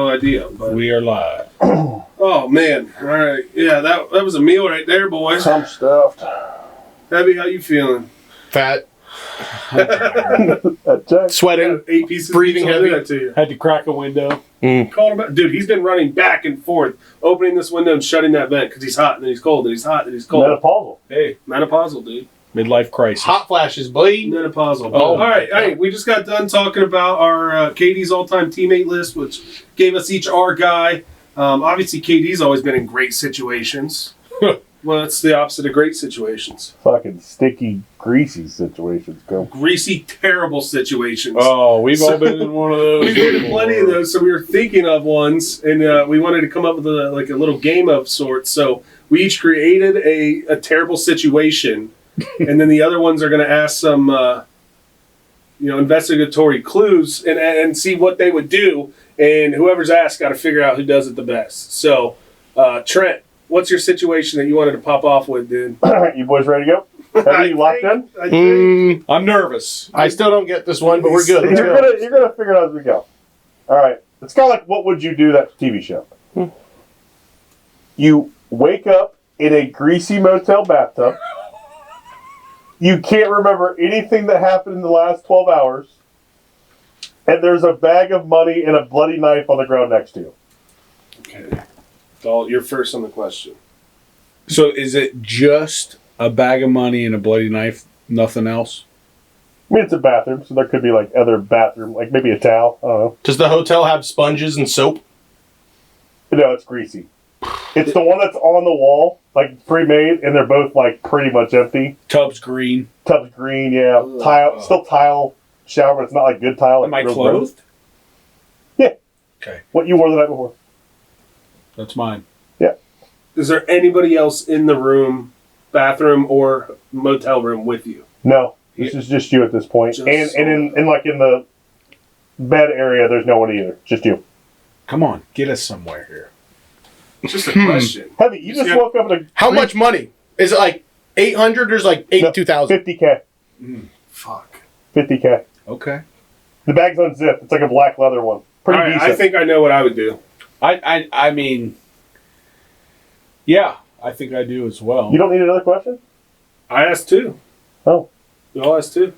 no idea. But We are live. oh man! All right, yeah, that was a meal right there, boys. I'm stuffed. Heavy, how you feeling? Fat, Jack, sweating, 8 pieces. breathing I'll do heavy. that to you. Had to crack a window. Called him out. Dude, he's been running back and forth, opening this window and shutting that vent because he's hot and then he's cold and he's hot and he's cold. menopausal. Hey, Menopausal, dude. midlife crisis. Hot flashes, boy. Menopausal. Oh, all right. Hey, we just got done talking about our Katie's all-time teammate list, which gave us each our guy. Obviously, Katie's always been in great situations. Well, it's the opposite of great situations. Fucking sticky, greasy situations go. Greasy, terrible situations. Oh, we've all been in one of those. We've been in plenty of those, so we were thinking of ones, and we wanted to come up with a little game of sorts. So we each created a terrible situation, and then the other ones are going to ask some, investigatory clues and see what they would do, and whoever's asked got to figure out who does it the best. So, Trent, what's your situation that you wanted to pop off with, dude? You boys ready to go? Are you locked in? I think. I'm nervous. I still don't get this one, but we're good. You're gonna figure it out as we go. All right. It's kind of like What Would You Do? That TV show. You wake up in a greasy motel bathtub. You can't remember anything that happened in the last 12 hours. And there's a bag of money and a bloody knife on the ground next to you. Okay. So you're first on the question. So is it just a bag of money and a bloody knife? Nothing else? I mean, it's a bathroom, so there could be like other bathroom, like maybe a towel. I don't know. Does the hotel have sponges and soap? No, it's greasy. It's the one that's on the wall, like pre-made, and they're both like pretty much empty. Tub's green. Tub's green, yeah. Ugh. Tile, still tile shower, but it's not like good tile. Like Am I real clothed? gross. Yeah. Okay, What you wore the night before? that's mine. Is there anybody else in the room, bathroom or motel room with you? No, this is just you at this point. Just And in the bed area, there's no one either. Just you. Come on, get us somewhere here. It's just a question. Heavy, you just Yeah. woke up in a How much money? Is it like 800 or is it like 82,000? 50K. Fuck. 50K. Okay. The bag's unzipped. It's like a black leather one. Pretty All right, decent. I think I know what I would do. I mean, yeah, I think I do as well. You don't need another question? I asked two. Oh. You all asked two.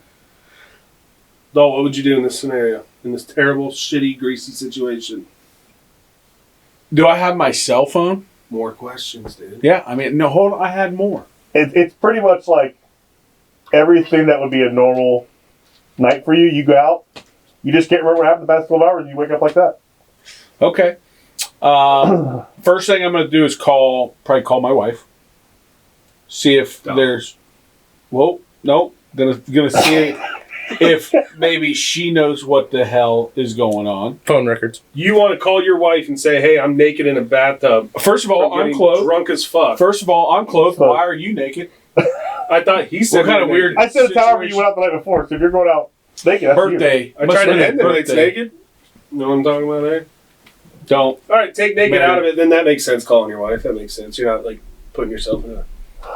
Dol, what would you do in this scenario? In this terrible, shitty, greasy situation? Do I have my cell phone? More questions, dude. Yeah, I mean, no, hold on, I had more. It's pretty much like everything that would be a normal night for you. You go out, you just can't remember what happened the past 12 hours, and you wake up like that. Okay. First thing I'm going to do is probably call my wife. See if there's, gonna see if maybe she knows what the hell is going on. Phone records. You want to call your wife and say, hey, I'm naked in a bathtub. First of all, from I'm getting clothed. Drunk as fuck. First of all, I'm clothed. Why are you naked? I thought he said What kind of naked. weird I said it's however you went out the night before, so if you're going out naked, that's you. birthday? I Must tried have to been end the nights birthday. naked. You know what I'm talking about there? Don't. All right, take naked Married. out of it. Then that makes sense. Calling your wife, that makes sense. You're not like putting yourself in a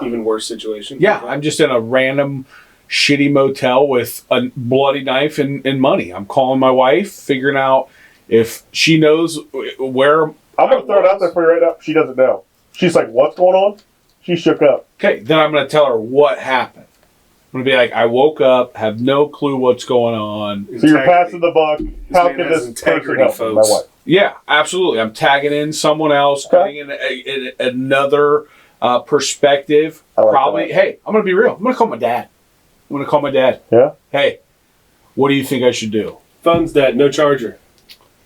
even worse situation. Yeah, I'm just in a random shitty motel with a bloody knife and money. I'm calling my wife, figuring out if she knows where. I'm going to throw it out there for you right now. She doesn't know. She's like, what's going on? She shook up. Okay, then I'm going to tell her what happened. I'm going to be like, I woke up, have no clue what's going on. So you're passing the buck. How man can has this person integrity, help me? My folks. wife. Yeah, absolutely. I'm tagging in someone else, Okay. getting in another perspective. I like Probably, that. hey, I'm going to be real. I'm going to call my dad. I'm going to call my dad. Yeah? Hey, what do you think I should do? Phone's dead. No charger.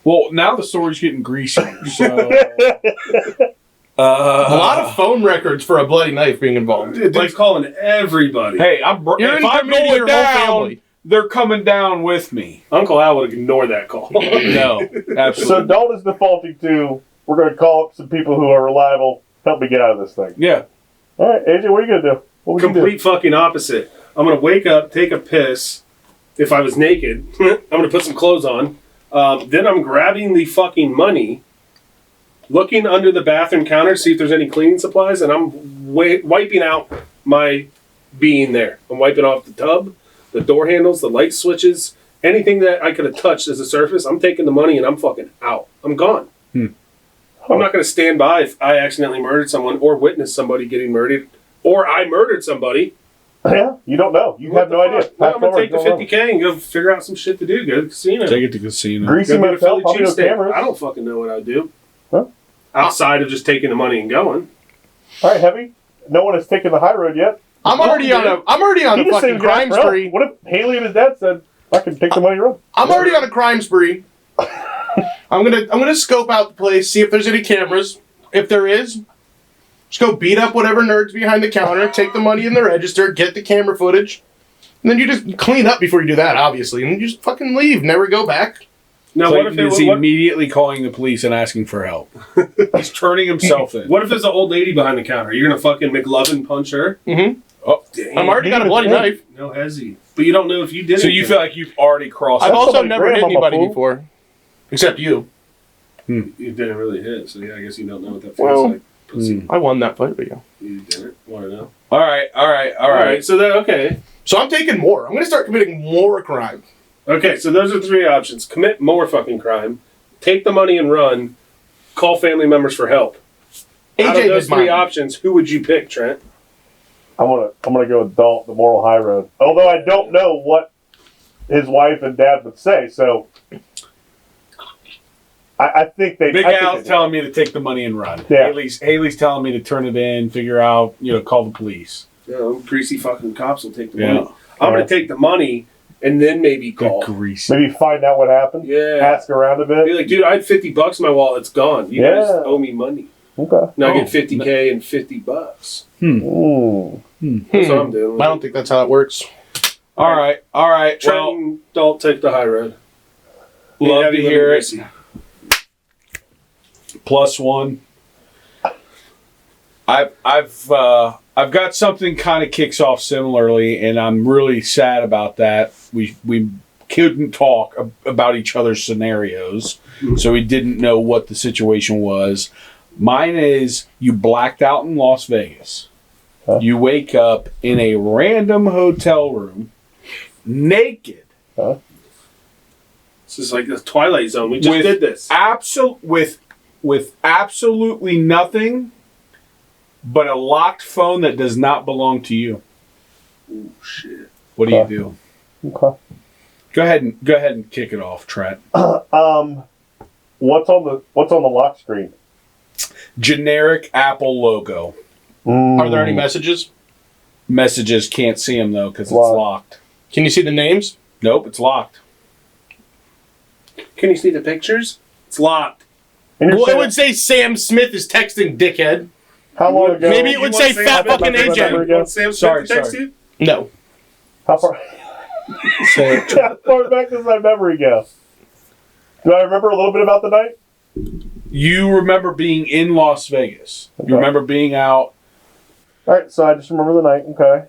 Well, now the story's getting greasy. So, A lot of phone records for a bloody knife being involved. Dude, dude's calling everybody. hey, You're if I'm incriminating going your whole down, family. they're coming down with me. Uncle Al would ignore that call. No, So absolutely. Dalton's defaulting to, we're going to call up some people who are reliable. Help me get out of this thing. Yeah. All right, AJ, what are you going to do? What would you Complete fucking opposite. I'm gonna wake up, take a piss. If I was naked, I'm gonna put some clothes on. Then I'm grabbing the fucking money, looking under the bathroom counter, see if there's any cleaning supplies, and I'm wiping out my being there. I'm wiping off the tub, the door handles, the light switches, anything that I could have touched as a surface. I'm taking the money and I'm fucking out. I'm gone. I'm not going to stand by if I accidentally murdered someone or witnessed somebody getting murdered, or I murdered somebody. Yeah, you don't know. You have no idea. Well, I'm going to take the $50K and go figure out some shit to do. Go to the casino. Take it to casino. Greasy Go get a motel, Philly probably no cheesesteak. cameras. I don't fucking know what I'd do. Huh? Outside of just taking the money and going. All right, Heavy. No one has taken the high road yet. I'm already on a He just fucking said crime he was spree. What if Haley and his dad said, "I can take the money and run"? I'm already on a crime spree. I'm gonna scope out the place, see if there's any cameras. If there is, just go beat up whatever nerds behind the counter, take the money in the register, get the camera footage, and then you just clean up before you do that, obviously, and you just fucking leave, never go back. Now, what if Clayton is it, what, immediately calling the police and asking for help. He's turning himself in. what if there's an old lady behind the counter? You're going to fucking McLovin punch her? Mm-hmm. Oh, Damn. I'm already got a bloody knife. No hezzy. But you don't know if you did it. so you feel like you've already crossed. I've That's also somebody never hit grandmama anybody fool. before, except you. You didn't really hit, so yeah, I guess you don't know what that feels Well, like. Pussy. I won that fight, but yeah. You didn't. Want to know? All right. So that, okay. So I'm taking more. I'm gonna start committing more crime. Okay, so those are three options. Commit more fucking crime, take the money and run, call family members for help. Out of AJ those did three mine. options, who would you pick, Trent? I'm gonna go with Dalt, the moral high road. Although I don't know what his wife and dad would say, so I think they. Big I think Al's they- telling me to take the money and run. Yeah. Haley's telling me to turn it in, figure out, call the police. Greasy fucking cops will take the Yeah. money. I'm going to take the money and then maybe call. Greasy. Maybe find out what happened. Yeah. Ask around a Be bit. like, dude, I had $50 in my wallet. It's gone. You guys Yeah. owe me money. Okay. Now I Oh. get $50K and $50. Ooh. That's what I'm doing. I don't think that's how it works. All right. Trent Well, and Dalt take the high road. love Heavy to lemon hear it. greasy. +1. I've got something kind of kicks off similarly, and I'm really sad about that. We couldn't talk about each other's scenarios, so we didn't know what the situation was. Mine is you blacked out in Las Vegas. Huh? You wake up in a random hotel room, naked, This is like the Twilight Zone. We just did this. with absolutely nothing but a locked phone that does not belong to you. Oh, shit. What do you do? Okay. Go ahead and kick it off, Trent. What's on the lock screen? Generic Apple logo. Are there any messages? Messages, can't see them though because it's Locked. locked. Can you see the names? Nope, it's locked. Can you see the pictures? It's locked. And you're Well, it saying- would say Sam Smith is texting dickhead. how long ago? Maybe it would say fat fucking Remember AJ. ago? Sam Sorry, Smith text sorry. you? No. How far? Say it. How far back does my memory go? Do I remember a little bit about the night? You remember being in Las Vegas. Okay. You remember being out. All right, so I just remember the night. Okay.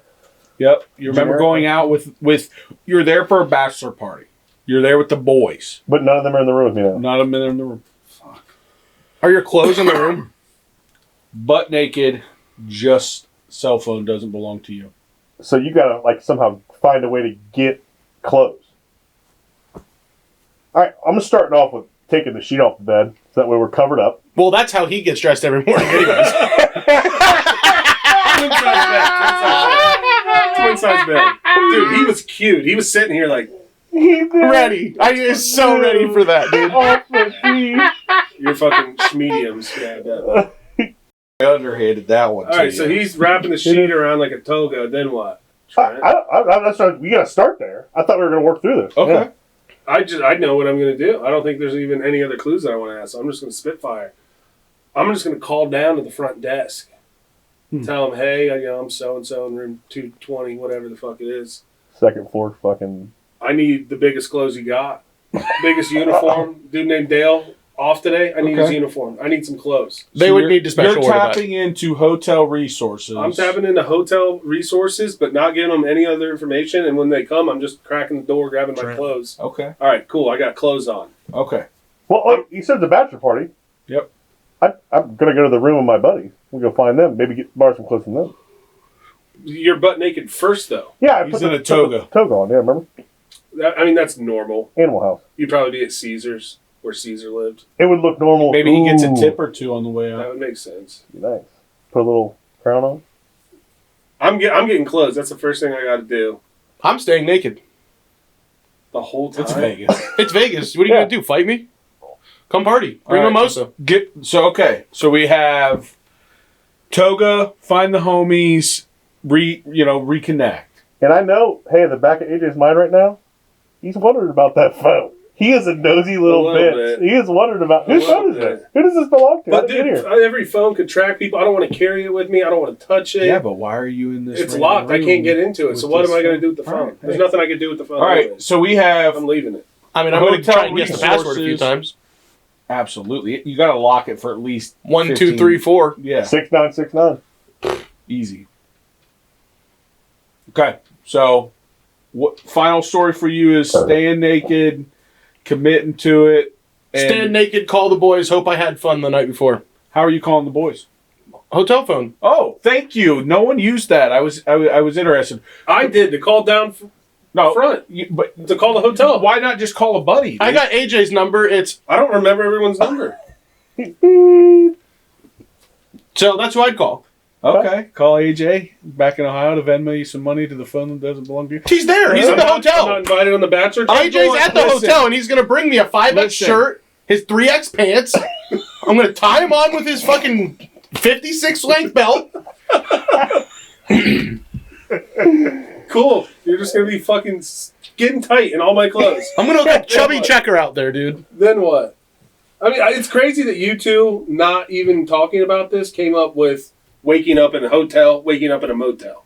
Yep. You remember Generic. going out with. You're there for a bachelor party. You're there with the boys. But none of them are in the room, you know. Not a minute in the room. Are your clothes in the room? Butt naked. Just cell phone doesn't belong to you. So you gotta like somehow find a way to get clothes. All right, I'm gonna start off with taking the sheet off the bed, so that way we're covered up. Well, that's how he gets dressed every morning, anyways. Twin size bed. Dude, he was cute. He was sitting here like, Ready. I is so ready for that, dude. Off the sheet. you're fucking schmediums. Yeah, I bet. I underhanded that one. All right, so he's wrapping the sheet around like a toga. Then what? Trent? We gotta start there. I thought we were gonna work through this. Okay. Yeah. I know what I'm going to do. I don't think there's even any other clues that I want to ask. So I'm just going to spitfire. I'm just going to call down to the front desk. Tell them, hey, I'm so-and-so in room 220, whatever the fuck it is. Second floor, fucking. I need the biggest clothes you got. Biggest uniform. Dude named Dale off today. I need his Okay. uniform. I need some clothes. They would need to special You're order that. tapping into hotel resources. I'm tapping into hotel resources, but not giving them any other information. And when they come, I'm just cracking the door, grabbing my Trent. clothes. Okay. All right, cool. I got clothes on. Okay. Well, you said the bachelor party. Yep. I'm gonna go to the room with my buddies. We'll go find them. Maybe borrow some clothes from them. You're butt naked first, though. Yeah, I He's put in the a toga. Toga on. Yeah, remember? I mean, that's normal. Animal House. You'd probably be at Caesars. where Caesar lived. It would look normal. Maybe he gets a Ooh. tip or two on the way That out. would make sense. Nice. Put a little crown on. I'm getting clothes. That's the first thing I got to do. I'm staying naked. The whole time. It's Vegas. It's Vegas. What are you Yeah. gonna do? Fight me? Come party. Bring All right. mimosa. So we have Toga, find the homies, reconnect. And I know, hey, in the back of AJ's mind right now, he's wondering about that phone. He is a nosy little A little bitch. bit. He is wondering about A whose little phone is bit. this? Who does this belong to? How But did it get dude, here? every phone could track people. I don't want to carry it with me. I don't want to touch it. Yeah, but why are you in this? It's random locked. I room can't get into it. with So what this am I going to phone? do with the phone? All right, There's hey. nothing I can do with the phone. All right, anyways. so we have I'm leaving it. I mean, I'm gonna Hotel try and guess the password a few resources. times. absolutely. You got to lock it for at least 1, 2, 15. 3, 4. Yeah, 6969. easy. Okay, so what final story for you is staying naked, committing to it. And Stand naked, call the boys, hope I had fun the night before. how are you calling the boys? Hotel phone. Oh, thank you. No one used that. I was interested. I did to call down No, front but to call the hotel. why not just call a buddy? I dude? got AJ's number. It's I don't remember everyone's number. so that's who I'd call. Okay, call AJ back in Ohio to Venmo you some money to the phone that doesn't belong to you. He's there. He's in the I'm hotel. not invited on the Bachelor. AJ's at the listen. hotel, and he's gonna bring me a 5X Listen. shirt, his 3X pants. I'm gonna tie him on with his fucking 56 length belt. Cool. You're just gonna be fucking getting tight in all my clothes. I'm gonna look chubby checker out there, dude. Then what? I mean, it's crazy that you two, not even talking about this, came up with waking up in a hotel, waking up in a motel.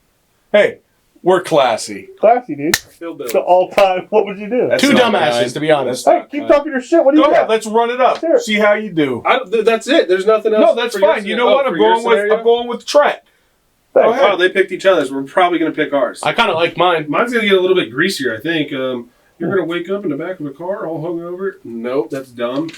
Hey, we're classy. Classy, dude. Hillbilly. The all-time. What would you do? That's Two not dumbasses, kind. to be honest. That's Hey, not keep kind. talking your shit. What do Go you ahead, got? let's run it up. Sure. See how you do. That's it. There's nothing else. No, that's for your fine. You scenario. know what? Oh, I'm for your going with scenario? Trent. Thanks. Go ahead. Wow, they picked each other's. We're probably going to pick ours. I kind of like mine. Mine's going to get a little bit greasier, I think. You're going to wake up in the back of a car all hungover? Nope, that's dumb.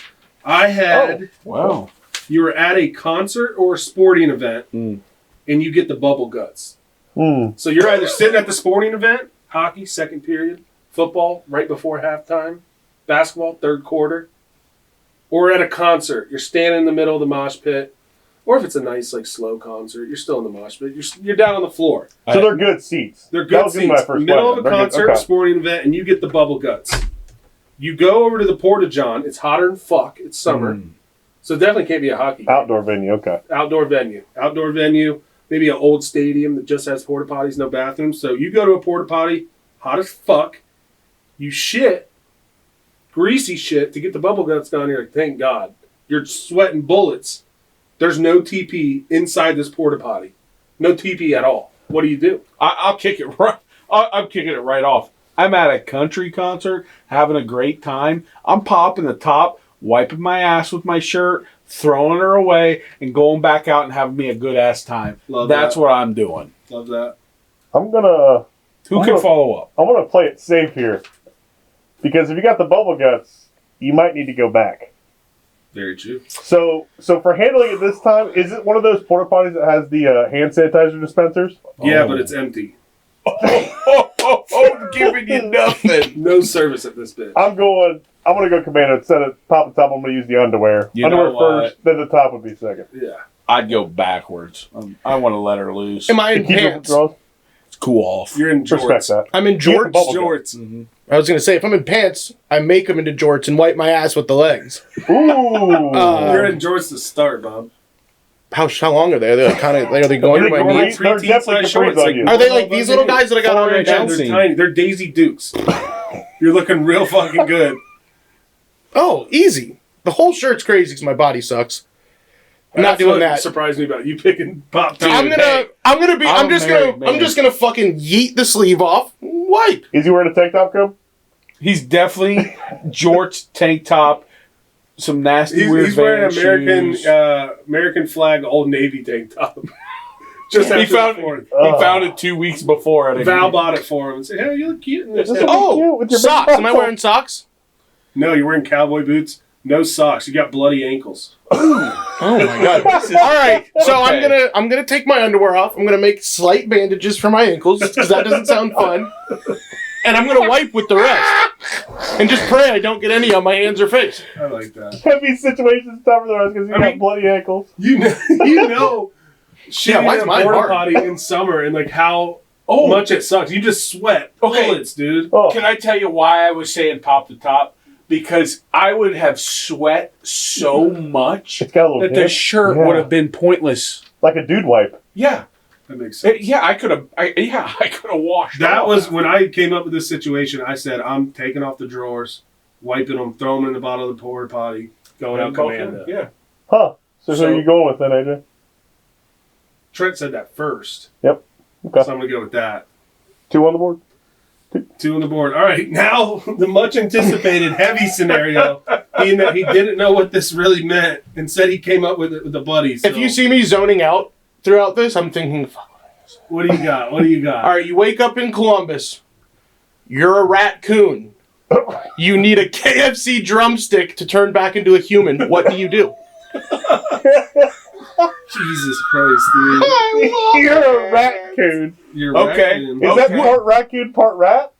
I had, Wow. you were at a concert or a sporting event, Mm. and you get the bubble guts. Hmm. So you're either sitting at the sporting event, hockey, second period, football, right before halftime, basketball, third quarter, or at a concert. You're standing in the middle of the mosh pit, or if it's a nice, like, slow concert, you're still in the mosh pit. You're down on the floor. So they're good seats. They're That good was gonna be my seats. first Middle question. of a They're good. concert, Okay. sporting event, and you get the bubble guts. You go over to the Porta John. It's hotter than fuck. It's summer. Mm. So it definitely can't be a hockey game. Outdoor venue. Okay. Outdoor venue. Maybe an old stadium that just has porta potties, no bathrooms. So you go to a porta potty, hot as fuck. You shit, greasy shit, to get the bubble guts down. You're like, thank God. You're sweating bullets. There's no TP inside this porta potty. No TP at all. What do you do? I'll kick it right. I'm kicking it right off. I'm at a country concert, having a great time. I'm popping the top, wiping my ass with my shirt, throwing her away, and going back out and having me a good ass time. Love That's that. what I'm doing. Love that. I'm gonna Who I'm can gonna- follow up? play it safe here, because if you got the bubble guts, you might need to go back. Very true. So for handling it this time, is it one of those porta potties that has the hand sanitizer dispensers? Yeah, Oh. but it's empty. I'm giving you nothing. No service at this bitch. I'm gonna go commando. Instead of top to top, I'm gonna use the underwear. You Underwear know what? first, then the top would be second. Yeah. I'd go backwards. I want to let her loose. Am I in Keep it pants? draws. It's cool off. You're in Respect jorts. that. I'm in You get the jorts. bubble gum. Jorts. Mm-hmm. I was gonna say if I'm in pants, I make them into jorts and wipe my ass with the legs. Ooh. You're in jorts to start, Bob. How long are they? Are they like kind of? Are they going to my They're knees? They're Preteen definitely size shorts, capris on like- you. Are they like these little guys that I got on right Yeah, now? they're Dancing. tiny. They're Daisy Dukes. You're looking real fucking good. Oh, easy. The whole shirt's crazy because my body sucks. I'm not That's doing what that. Surprised me about you picking Pop Dude, I'm Tart. I'm just gonna fucking yeet the sleeve off. Wipe. Is he wearing a tank top, Cobb? He's definitely Jorts tank top, some nasty weird He's wearing Vans an shoes. American flag Old Navy tank top. Just He after found the fourth. he found it 2 weeks before. At a Val bought it for him and said, "Hey, you look cute in this." This is- Oh, cute with your big socks. Am I muscle. wearing socks? No, you're wearing cowboy boots. No socks. You got bloody ankles. Oh my god! All right, so Okay. I'm gonna take my underwear off. I'm gonna make slight bandages for my ankles because that doesn't sound fun. and I'm gonna wipe with the rest, and just pray I don't get any on my hands or face. I like that. Heavy situations tougher than ours because you I got mean- bloody ankles. You know, shitting why is in a mine porta hard? potty in summer and like how Oh, much it sucks. You just sweat Okay. bullets, dude. Oh, can I tell you why I was saying pop the top? Because I would have sweat so much it's got a little that the dip. shirt Yeah. would have been pointless. Like a dude wipe. Yeah, That makes sense. yeah, I could have. I could have washed. That off. was when I came up with this situation. I said, I'm taking off the drawers, wiping them, throwing them in the bottom of the porta potty, going out commando. Yeah. Huh. So who So- are you going with then, AJ? Trent said that first. Yep. Okay. So I'm going to go with that. 2 on the board. 2 on the board. All right, now the much anticipated heavy scenario, being that he didn't know what this really meant and said he came up with it with the buddies. If you see me zoning out throughout this, I'm thinking, fuck. what do you got? What do you got? All right, you wake up in Columbus. You're a raccoon. You need a KFC drumstick to turn back into a human. What do you do? Jesus Christ, dude. You're a raccoon. You're Okay. raccoon. Is that part raccoon, part rat?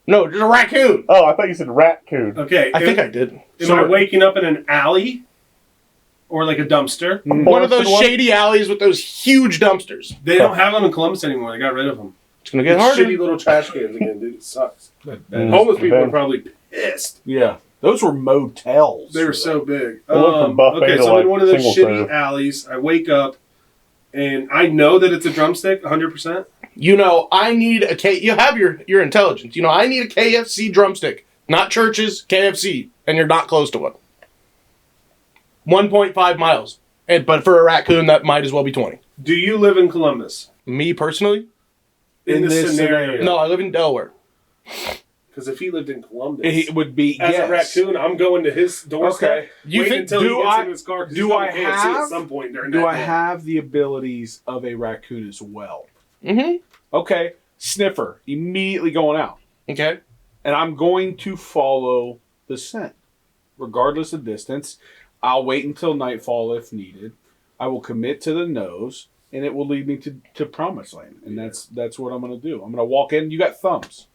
No, just a raccoon. Oh, I thought you said raccoon. Okay. I think I did. Am I waking up in an alley or like a dumpster? One of those Forested one? shady alleys with those huge dumpsters. They don't have them in Columbus anymore. They got rid of them. It's gonna get harder. Shitty little trash cans again, dude. It sucks. Mm. Homeless people Ben. are probably pissed. Yeah, those were motels. They were so big. I went from buffet Okay, to, so I'm in like, one of those single shitty serve. alleys. I wake up and I know that it's a drumstick, 100%. You know, I need a K. You have your intelligence. You know, I need a KFC drumstick, not Church's, KFC, and you're not close to one. 1.5 miles, but for a raccoon, that might as well be 20. Do you live in Columbus? Me personally, In, In this, this scenario? no, I live in Delaware. Because if he lived in Columbus, It would be as yes. a raccoon, I'm going to his doorstep. Okay. You wait think? until do he gets I- in his car? 'cause do he's going I to KFC have- at some point during Do that I day. have the abilities of a raccoon as well? Mm-hmm. Okay, sniffer immediately going out, Okay. and I'm going to follow the scent, regardless of distance. I'll wait until nightfall if needed. I will commit to the nose, and it will lead me to promised land, and that's what I'm going to do. I'm going to walk in. You got thumbs.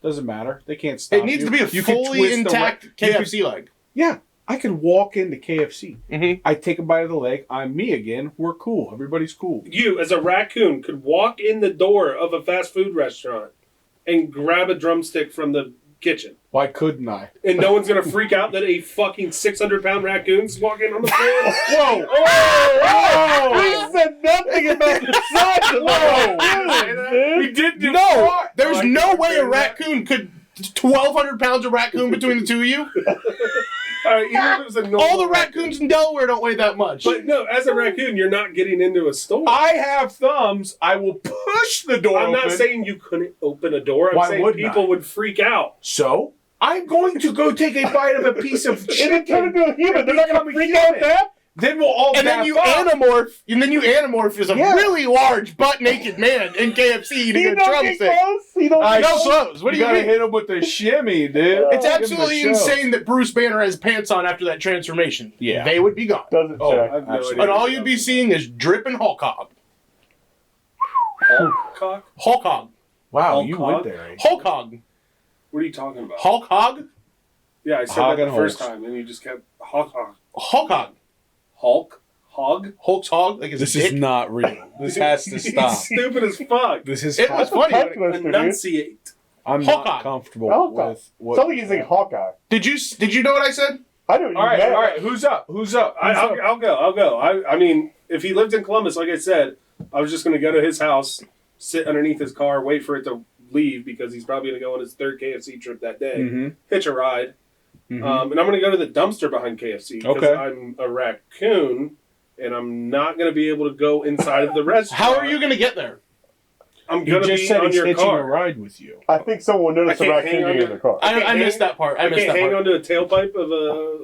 Doesn't matter. They can't stop. It needs you. to be a You can fully twist the intact you could- KFC leg. Yeah, I can walk into KFC. Mm-hmm. I take a bite of the leg. I'm me again. We're cool. Everybody's cool. You, as a raccoon, could walk in the door of a fast food restaurant and grab a drumstick from the kitchen. Why couldn't I? And no one's going to freak out that a fucking 600-pound raccoon's walking on the floor? Whoa! We said nothing about the size of the raccoon, We dude. did do No, there's Like, no way a that- raccoon could. 1,200 pounds of raccoon between the two of you. All right, even if it was a normal All the raccoons in Delaware don't weigh that much. But no, as a raccoon, you're not getting into a store. I have thumbs. I will push the door I'm not open. saying you couldn't open a door. I'm Why saying wouldn't people I? would freak out. So I'm going to go take a bite of a piece of And then turn chicken. into a human. They're not going Become a to freak out human. that? Then we'll all and then dap you up. anamorph as a Yeah. really large butt naked man in KFC eating You a don't get drumstick. close. You don't I get No close. clothes. What do you gotta mean? hit him with the shimmy, dude. It's Give him absolutely the show. insane that Bruce Banner has pants on after that transformation. Yeah. They would be gone. Doesn't Oh, check. I have no Absolutely. idea. And all you'd be seeing is dripping Hulk hog. Cock? Hulk hog. Wow, Hulk you hog? went there. eh? Hulk hog. What are you talking about? Hulk hog? Yeah, I said Hog that the and first Hulks. time, and you just kept Hulk. Hulk hog. Hulk? Hog? Hulk's hog? Like his This dick? is not real. This has to stop. He's stupid as fuck. This is. It was funny. Talk to us, dude. Enunciate. I'm Hawkeye. not comfortable Hawkeye. with what. Something you think Hawkeye. Did you know what I said? I know what you All right, meant. all right. Who's up? Who's up? Who's up? I'll go. I mean, if he lived in Columbus, like I said, I was just going to go to his house, sit underneath his car, wait for it to leave because he's probably going to go on his third KFC trip that day, Mm-hmm. hitch a ride. Mhm. And I'm going to go to the dumpster behind KFC because Okay. I'm a raccoon and I'm not going to be able to go inside of the restaurant. How are you going to get there? I'm You going to just be said on he's your hitching a car. ride with you. I think someone would notice I a can't raccoon hang getting on in the car. I can't I missed hang- that part. I I missed can't that hang part. onto a tailpipe of a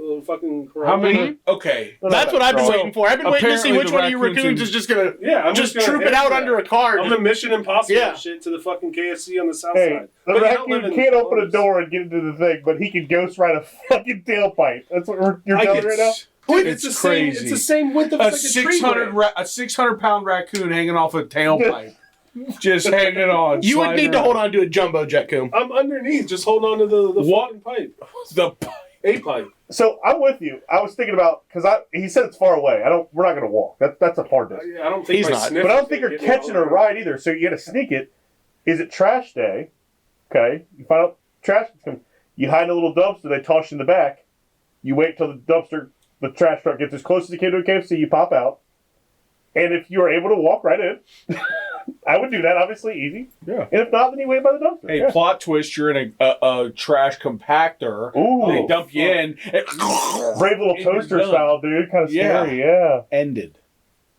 little fucking Corolla. How many? Okay. That's what I've been So, waiting for. I've been waiting to see apparently which the one of you raccoons raccoons in- is just going to Yeah, I'm just gonna troop it hit out that. under a car. I'm a Mission Impossible Yeah. shit to the fucking KFC on the south Hey, side. the But you don't live raccoon in can't open a Columbus. door and get into the thing, but he can ghost ride a fucking tailpipe. That's what you're I telling get me right now? Dude, It's it's the same. crazy. It's the same width of a like a tree 600 branch. a 600-pound raccoon hanging off a tailpipe. just hanging on. You would sliding need to around. hold on to a jumbo jet, Coom. I'm underneath, just holding on to the What? fucking pipe. The A pipe. So I'm with you. I was thinking about because he said it's far away. We're not going to walk. That's a hard distance. I don't think He's my not. sniffers But I don't think are you're getting catching all a ride either. So you got to sneak it. Is it trash day? Okay, you find out trash is coming. You hide in a little dumpster. They toss you in the back. You wait till the trash truck gets as close as you can to a KFC. You pop out, and if you are able to walk right in, I would do that. Obviously, easy. Yeah. And if not, then you wait by the dumpster. Hey, yeah. plot twist, you're in a trash compactor. Ooh, They dump you in. brave little It toaster was done. style, dude. Kind of Yeah. scary. Yeah. Ended.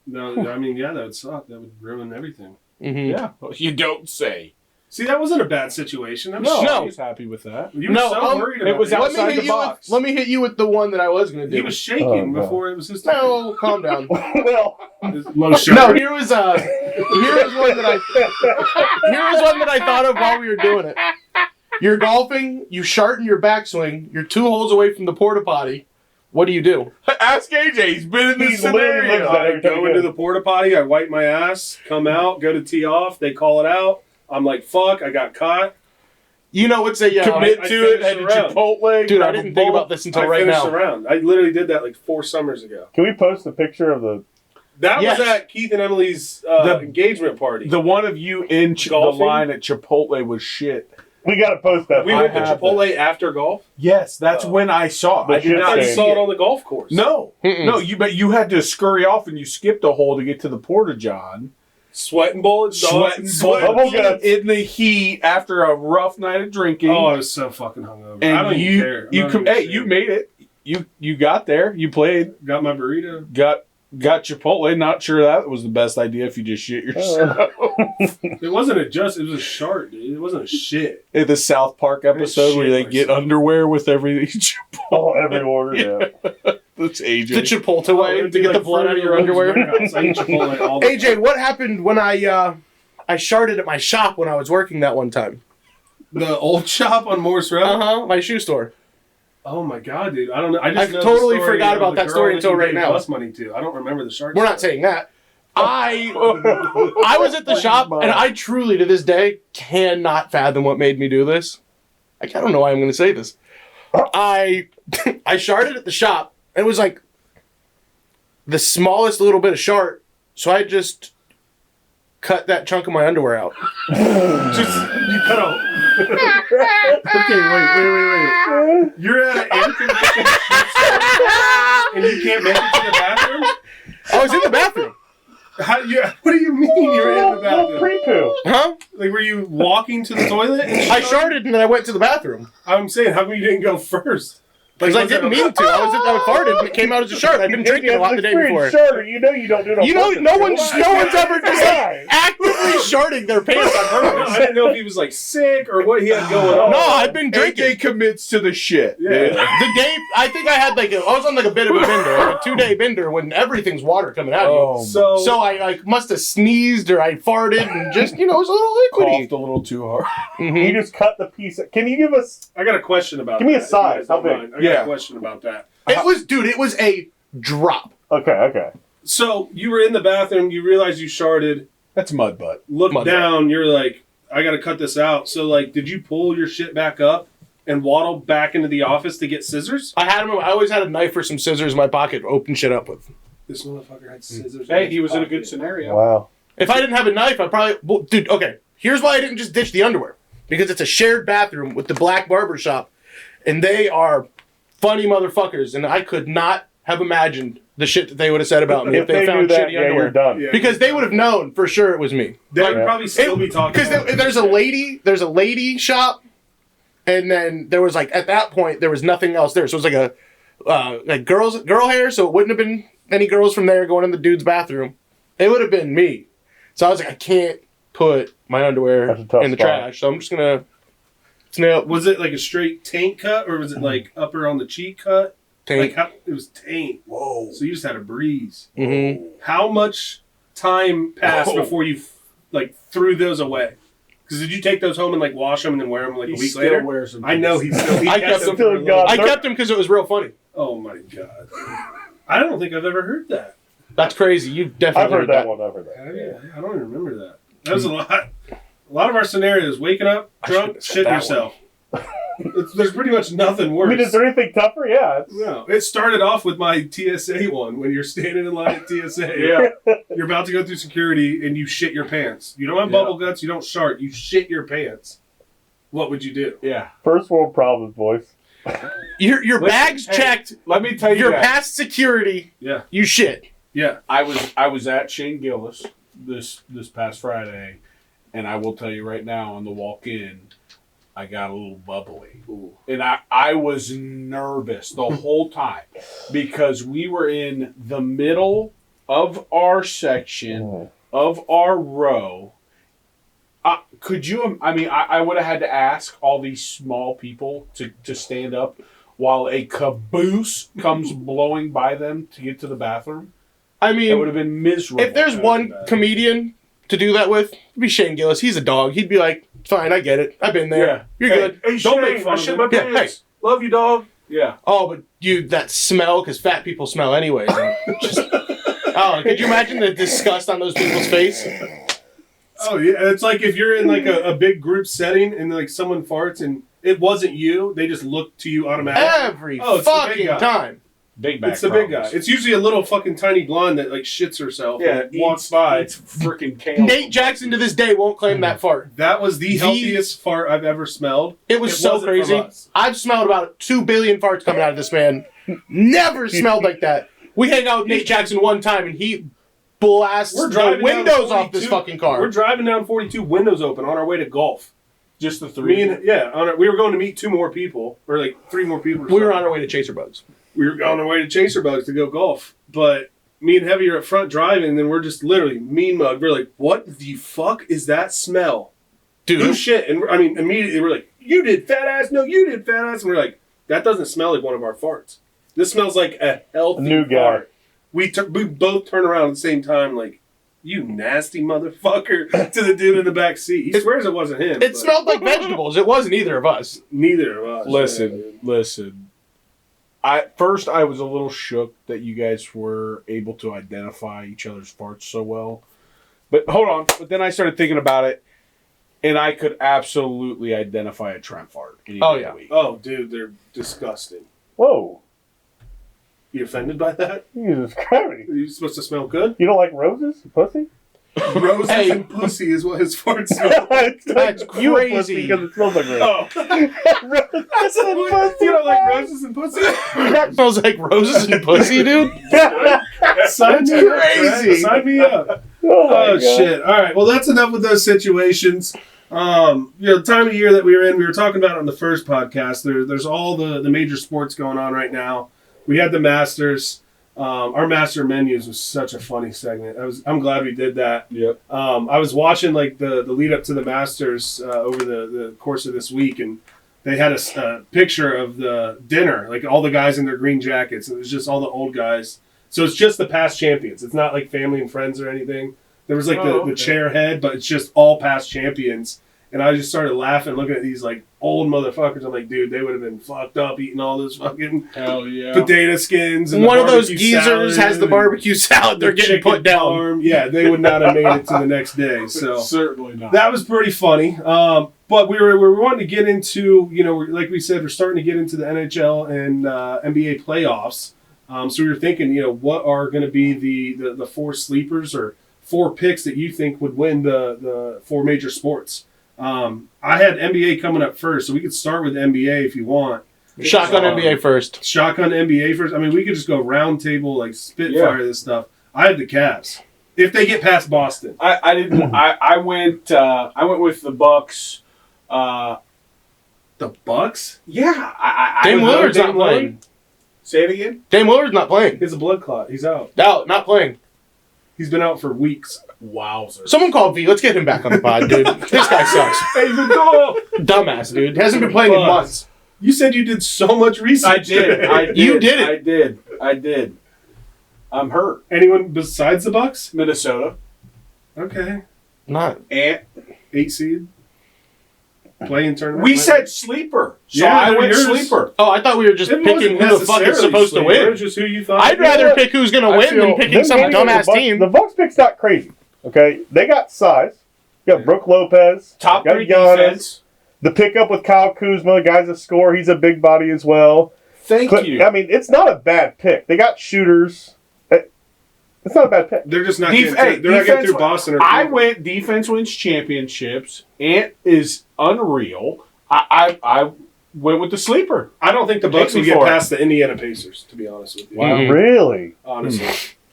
No, I mean, yeah, that would suck. That would ruin everything. Mm-hmm. Yeah. You don't say. See, that wasn't a bad situation. I'm No, No. I was happy with that. You were No, so worried about it was it. outside the box. Let me hit you with the one that I was going to do. He was shaking Oh, no. before it was his turn. No, calm down. Well, Low sugar. No, here was one that I thought of while we were doing it. You're golfing, you shart in your backswing, you're 2 holes away from the porta potty. What do you do? Ask AJ. He's been in this He literally scenario. lives that I every time go you into go. the porta potty, I wipe my ass, come out, go to tee off, they call it out. I'm like, fuck, I got caught. You know what's a Commit I to it. finished Head to around. Chipotle. dude? I grab a didn't think bowl. about this until I right finished now. around. I literally did that like 4 summers ago. can we post a picture of the? That Yes. was at Keith and Emily's The- engagement party. The one of you in the Golfing? line at Chipotle was shit. We got to post that. we I went to have Chipotle after golf. Yes, that's when I saw it. The I did shit not I stain. see saw it it. on the golf course. No, Mm-mm. no, but you had to scurry off and you skipped a hole to get to the porta john. Sweating bullets, dog. Sweating Bubble guts. in the heat after a rough night of drinking. Oh, I was so fucking hungover. I and don't even care. I'm not even hey, saying. you made it. You got there. You played. got my burrito. Got Chipotle. Not sure that was the best idea if you just shit yourself. It wasn't a just. It was a shart, dude. It wasn't a shit. In the South Park episode where they shit get underwear with everything. Oh, every order. Yeah. That's AJ. The Chipotle way to get the blood out of your underwear. I eat Chipotle all the AJ, what happened when I sharted at my shop when I was working that one time? The old shop on Morse Road. My shoe store. Oh my god, dude! I don't know. I just I've know the totally story forgot of about the that girl story that until you right gave now. Bus money to. I don't remember the shark. We're not story. saying that. I was at the shop, and I truly, to this day, cannot fathom what made me do this. I don't know why I'm going to say this. I sharted at the shop. It was like the smallest little bit of shart, so I just cut that chunk of my underwear out. Just you cut off. Okay, wait. You're at an air conditioned and you can't make it to the bathroom. I was in the bathroom. What do you mean you're in the Well, bathroom? pre-poo. Huh? Like, were you walking to the toilet? And I sharted and then I went to the bathroom. I'm saying, how come you didn't go first? Because I was it didn't a- mean to. I farted and it came out as a shart. I've been drinking a lot the day before. Sure, you know you don't do it on You know, purpose. no one's ever just Right. actively sharting their pants on I purpose. didn't know if he was like sick or what he had going on. No, I've been drinking. AJ commits to the shit. Yeah. The day I think I had I was on like a bit of a bender, like a 2-day bender when everything's water coming out of you. Oh, So So I like must have sneezed or I farted and just it was a little liquidy. coughed a little too hard. You just cut the piece. Can you give us? I got a question about Give me a that, if size. you guys How don't big? mind. I got Yeah. a question about that. It was a drop. Okay. So you were in the bathroom, you realized you sharted, That's mud butt. look Mud down, you're like, I gotta cut this out. So like, did you pull your shit back up and waddle back into the office to get scissors? I always had a knife or some scissors in my pocket to open shit up with. This motherfucker had scissors. Hey, in he his was in a pocket. good scenario. Wow. If I didn't have a knife, dude, okay. Here's why I didn't just ditch the underwear. Because it's a shared bathroom with the black barber shop, and they are funny motherfuckers, and I could not have imagined the shit that they would have said about me if they knew found that, shitty yeah, underwear. you're done. Yeah. Because they would have known for sure it was me. They would Yeah. probably still be talking. Because about it. there's a lady shop, and then there was like at that point there was nothing else there, so it was like a like girl hair, so it wouldn't have been any girls from there going in the dude's bathroom. It would have been me. So I was like, I can't put my underwear That's a tough in the spot. trash, so I'm just gonna snail Was it like a straight taint cut, or was it like upper on the cheek cut? Like tank. how, it was taint. Whoa. So you just had a breeze. Mm-hmm. How much time passed Whoa. before you like threw those away? Because did you take those home and like wash them and then wear them like He a week still later? wears them. I know he still. He I kept kept them them for a till little- God. I kept them because it was real funny. Oh my god! I don't think I've ever heard that. That's crazy. You definitely I've heard that one. I've heard that. Have you? I don't even remember that. That was a lot. A lot of our scenarios: waking up drunk, shitting yourself. There's pretty much nothing worse. I mean, is there anything tougher? Yeah. No, it started off with my TSA one when you're standing in line at TSA. Yeah. You're about to go through security and you shit your pants. You don't have bubble guts. You don't shart. You shit your pants. What would you do? Yeah. First world problems, boys. Your bag's checked. Let me tell you You're that. past security. Yeah. You shit. Yeah. I was at Shane Gillis this past Friday, and I will tell you right now, on the walk-in, I got a little bubbly. Ooh. And I was nervous the whole time because we were in the middle of our section, of our row. Could you, I would have had to ask all these small people to stand up while a caboose comes blowing by them to get to the bathroom. I It would mean, have been miserable. if there's one comedian to do that with, it'd be Shane Gillis. He's a dog. He'd be like, fine, I get it. I've been there. Yeah. You're Hey, good. Hey, Don't Shane, make fun I of shit him. my Yeah, pants. Love you, dog. Yeah. Oh, but that smell, because fat people smell anyways. Could you imagine the disgust on those people's face? Oh yeah, it's like if you're in like a big group setting and like someone farts and it wasn't you, they just look to you automatically. Every Oh, it's the big fucking guy. time. Big back It's the big guy. problems. It's usually a little fucking tiny blonde that like shits herself and walks by. It's freaking kale. Nate Jackson to this day won't claim that fart. That was the healthiest fart I've ever smelled. It was so wasn't from crazy. us. I've smelled about 2 billion farts coming out of this man. Never smelled like that. We hang out with Nate Jackson one time and he blasts We're the driving down windows off this 42 fucking car. We're driving down 42, windows open, on our way to golf. Just the three. Me and we were going to meet 2 more people, or like 3 more people. Or We were something. on our way to Chaser Bugs. We were on our way to Chaser Bugs to go golf, but me and Heavy are up front driving, and then we're just literally mean mug. We're like, "What the fuck is that smell?" Who Dude, shit? And I mean, immediately we're like, "You did, fat ass." No, you did, fat ass. And we're like, "That doesn't smell like one of our farts. This smells like a healthy New guy. fart." We both turn around at the same time, like, "You nasty motherfucker!" to the dude in the back seat. He swears it wasn't him. it but smelled like vegetables. It wasn't either of us. neither of us. Listen. First, I was a little shook that you guys were able to identify each other's farts so well. But hold on. But then I started thinking about it, and I could absolutely identify a Trent fart. Oh, yeah. Week. Oh, dude, they're disgusting. Whoa. You offended by that? Jesus Christ. Are you supposed to smell good? You don't like roses? Pussy? Roses Hey. and pussy is what his farts smell. That's You a crazy. pussy because it smells like roses. Oh, Roses and pussy. you don't like roses and pussy? That smells like roses and pussy, dude. Sign me up. crazy. Trent. Sign me up. Oh, my Oh God. shit! All right, well that's enough with those situations. The time of year that we were in, we were talking about it on the first podcast. There's all the major sports going on right now. We had the Masters. Our Master Menus was such a funny segment. I'm glad we did that. Yep. I was watching like the lead up to the Masters over the course of this week, and they had a picture of the dinner, like all the guys in their green jackets, and it was just all the old guys. So it's just the past champions. It's not like family and friends or anything. There was like the chair head, but it's just all past champions. And I just started laughing, looking at these like old motherfuckers. I'm like, dude, they would have been fucked up eating all those fucking Hell yeah. potato skins. And One the of those barbecue geezers salad has the and barbecue salad. They're the getting chicken put down. parm. Yeah, they would not have made it to the next day. So Certainly not. that was pretty funny. But we were wanting to get into, like we said, we're starting to get into the NHL and NBA playoffs. So we were thinking, what are going to be the 4 sleepers or 4 picks that you think would win the 4 major sports. I had NBA coming up first, so we could start with NBA if you want. Shotgun NBA first. Shotgun NBA first. I mean, we could just go round table, like spitfire this stuff. I had the Cavs if they get past Boston. I didn't. I went with the Bucks. The Bucks? Yeah. I Dame would go Lillard's not Dame playing. Lillard. Say it again. Dame Lillard's not playing. He has a blood clot. He's out. No, not playing. He's been out for weeks. Wowzer. Someone called V. Let's get him back on the pod, dude. This guy sucks. Hey, the dog! Dumbass, dude. Hasn't been playing in months. You said you did so much research. today. You did it. I did. I'm hurt. Anyone besides the Bucks? Minnesota. Okay. Not. And 8 seed. Playing tournament. we said sleeper. So Yeah, I they're went yours. sleeper. Oh, I thought we were just It picking wasn't who the fuck is necessarily supposed to sleeper, it win. was just who you thought. I'd rather pick who's going to I win than feel- picking some Maybe dumbass the Bucks- team. The Bucks pick's not crazy. Okay, they got size. You got Brooke Lopez. Top got 3 Giannis. defense. The pickup with Kyle Kuzma, the guy's a scorer. He's a big body as well. Thank you. I mean, it's not a bad pick. They got shooters. It's not a bad pick. They're just not Def- getting, they're not getting through Boston. Or I Cleveland. went defense wins championships. Ant is unreal. I went with the sleeper. I don't think the Bucks Take me will get for it. past the Indiana Pacers, to be honest with you. Wow. Mhm. Really? Honestly.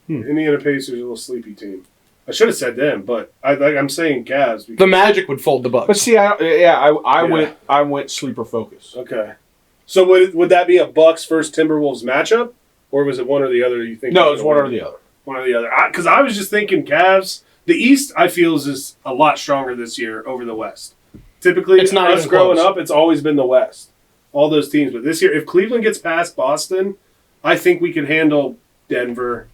Indiana Pacers are a little sleepy team. I should have said them, but I'm saying Cavs. The Because, Magic would fold the Bucks. But see, I Yeah. went sleeper focus. okay. So would that be a Bucks versus Timberwolves matchup? Or was it one or the other you think? No, it's one or the other. One or the other. Because I was just thinking Cavs. The East, I feel, is a lot stronger this year over the West. Typically, It's not us even growing close. up, it's always been the West. All those teams. But this year, if Cleveland gets past Boston, I think we can handle Denver,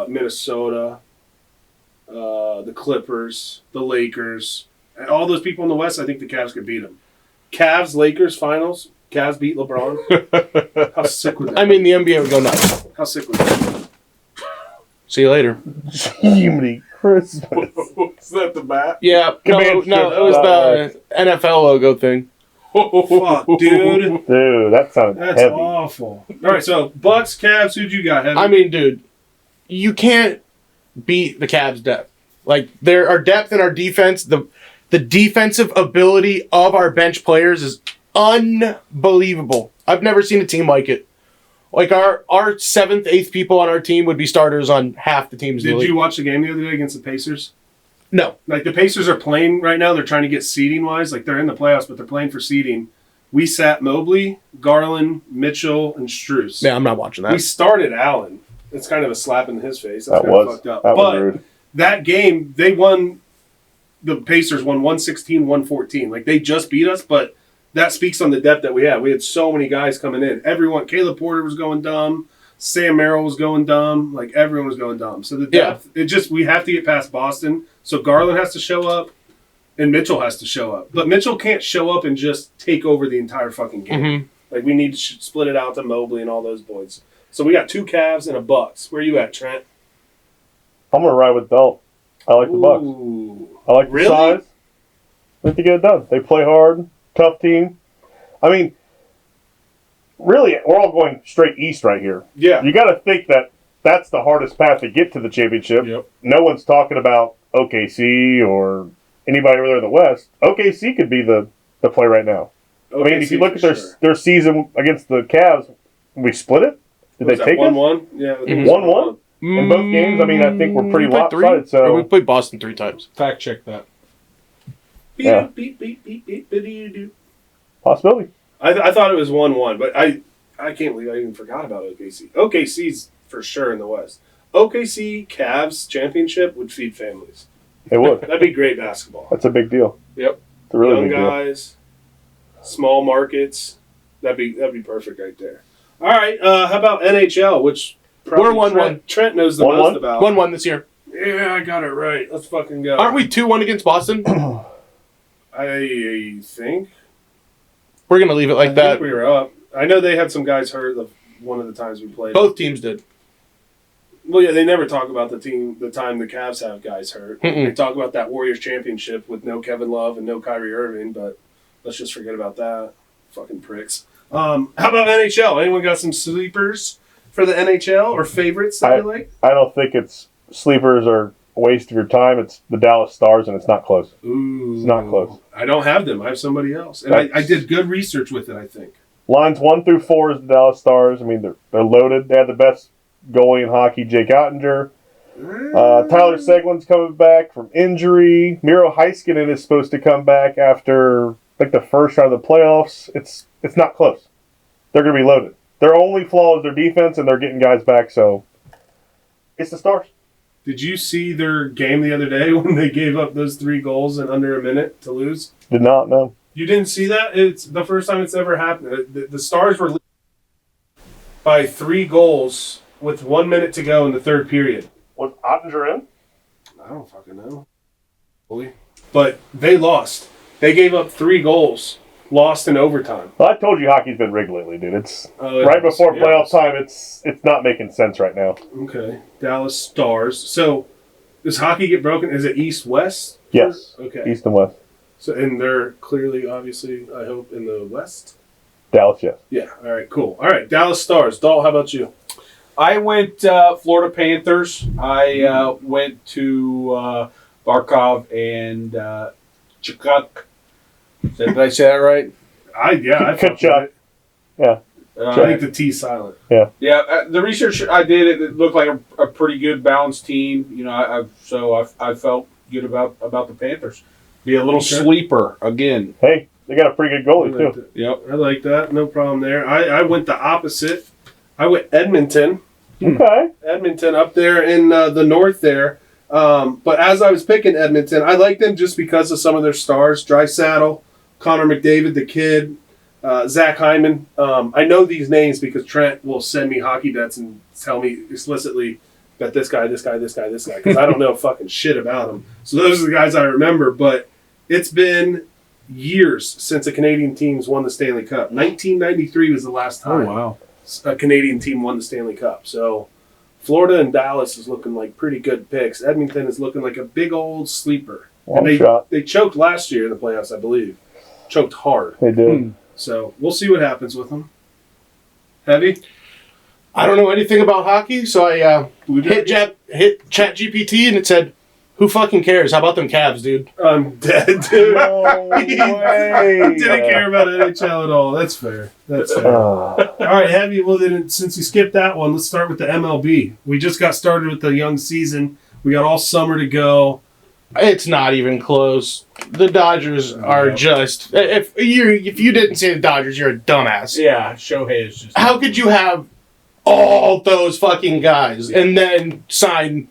Minnesota, the Clippers, the Lakers. And all those people in the West, I think the Cavs could beat them. Cavs, Lakers, finals. Cavs beat LeBron. How sick would that I mean, the NBA would go nuts. How sick would that See you later. Jiminy Christmas. Is that the bat? Yeah, no, Command no, strip. it was the NFL logo thing. Fuck, dude. Dude, that sounded That's heavy. awful. All right, so Bucks, Cavs, who'd you got? Heavy? I mean, dude, you can't beat the Cavs' depth. Like, there our depth in our defense, the defensive ability of our bench players is unbelievable. I've never seen a team like it. Like, our 7th, 8th people on our team would be starters on half the teams in the Did league. you watch the game the other day against the Pacers? No. Like, the Pacers are playing right now. They're trying to get seeding wise. Like, they're in the playoffs, but they're playing for seeding. We sat Mobley, Garland, Mitchell, and Strus. Yeah, I'm not watching We that. started Allen. It's kind of a slap in his face. That's That kind of was fucked up. that was But rude. that game, they won. The Pacers won 116-114. Like, they just beat us, but that speaks on the depth that we had. We had so many guys coming in. Everyone, Caleb Porter was going dumb. Sam Merrill was going dumb. Like, everyone was going dumb. So the depth, we have to get past Boston. So Garland has to show up, and Mitchell has to show up. But Mitchell can't show up and just take over the entire fucking game. Mm-hmm. Like, we need to split it out to Mobley and all those boys. So we got 2 Cavs and a Bucks. Where you at, Trent? I'm gonna ride with Belt. I like the Bucks. Ooh. I like the Really? size. I think they get it done. They play hard, tough team. I mean, really, we're all going straight east right here. Yeah. You got to think that that's the hardest path to get to the championship. Yep. No one's talking about OKC or anybody over there in the West. OKC could be the play right now. I mean, if you look at their season against the Cavs, we split it. Did they take it? 1-1? Yeah. I think it was 1-1? In both games, I mean, I think we're pretty We played lopsided. So we played Boston 3 times. Fact check that. Yeah. Beep, beep, beep, beep, beep, beep, beep. possibility. I thought it was 1-1, but I can't believe I even forgot about OKC. OKC's for sure in the West. OKC Cavs championship would feed families. It would. That'd be great basketball. That's a big deal. Yep. It's a really Young big deal. guys, small markets. That'd be perfect right there. All right. How about NHL? Which probably We're 1-1. Trent knows the 1-1? most about. 1-1 this year. Yeah, I got it right. Let's fucking go. Aren't we 2-1 against Boston? I think. We're going to leave it I like think that. we were up. I know they had some guys hurt one of the times we played. Both teams did. Well, yeah, they never talk about the time the Cavs have guys hurt. Mm-mm. They talk about that Warriors championship with no Kevin Love and no Kyrie Irving, but let's just forget about that. Fucking pricks. How about NHL? Anyone got some sleepers for the NHL or favorites that you like? I don't think it's sleepers are a waste of your time. It's the Dallas Stars, and it's not close. Ooh, It's not close. I don't have them. I have somebody else, and I did good research with it. I think. Lines 1 through 4 is the Dallas Stars. I mean, they're loaded. They have the best goalie in hockey, Jake Ottinger. Tyler Seguin's coming back from injury. Miro Heiskanen is supposed to come back after like the first round of the playoffs. It's not close. They're going to be loaded. Their only flaw is their defense, and they're getting guys back. So it's the Stars. Did you see their game the other day when they gave up those 3 goals in under a minute to lose? Did not know. You didn't see that? It's the first time it's ever happened. The Stars were leading by 3 goals with 1 minute to go in the third period. Was Ottinger in? I don't fucking know. But they lost. They gave up 3 goals, lost in overtime. Well, I told you hockey's been rigged lately, dude. It's Oh, right before yeah. playoff time. It's not making sense right now. Okay. Dallas Stars. So Does hockey get broken? Is it East West? Yes. Okay. East and West. So and they're clearly, obviously, I hope in the West. Dallas, yes. Yeah. All right. Cool. All right. Dallas Stars. Doll, how about you? I went Florida Panthers. I went to Barkov and Chukuk. Did I say that right? I fucked with Kachuk. it. Yeah. I think the T silent. Yeah, the research I did, it looked like a pretty good balanced team. You know, I felt good about the Panthers. Be a little Okay. sleeper again. Hey, they got a pretty good goalie, too. Yep. I like that. No problem there. I went the opposite. I went Edmonton. Okay. Edmonton up there in the north there. But as I was picking Edmonton, I like them just because of some of their stars. Draisaitl, Connor McDavid, the kid, Zach Hyman. I know these names because Trent will send me hockey bets and tell me explicitly bet this guy, this guy, this guy, this guy, because I don't know fucking shit about them. So those are the guys I remember. But it's been years since a Canadian team's won the Stanley Cup. 1993 was the last time wow. a Canadian team won the Stanley Cup. So Florida and Dallas is looking like pretty good picks. Edmonton is looking like a big old sleeper. Long and shot. they choked last year in the playoffs, I believe. Choked hard. They did. So we'll see what happens with them. Heavy? I don't know anything about hockey, so I Blue hit ChatGPT and it said, "Who fucking cares? How about them Cavs, dude?" I'm dead, dude. No way. Didn't care about NHL at all. That's fair. That's fair. All right, Heavy. Well, then, since we skipped that one, let's start with the MLB. We just got started with the young season. We got all summer to go. It's not even close. The Dodgers are just. If you didn't say the Dodgers, you're a dumbass. Yeah, Shohei is just. How could you have all those fucking guys and then sign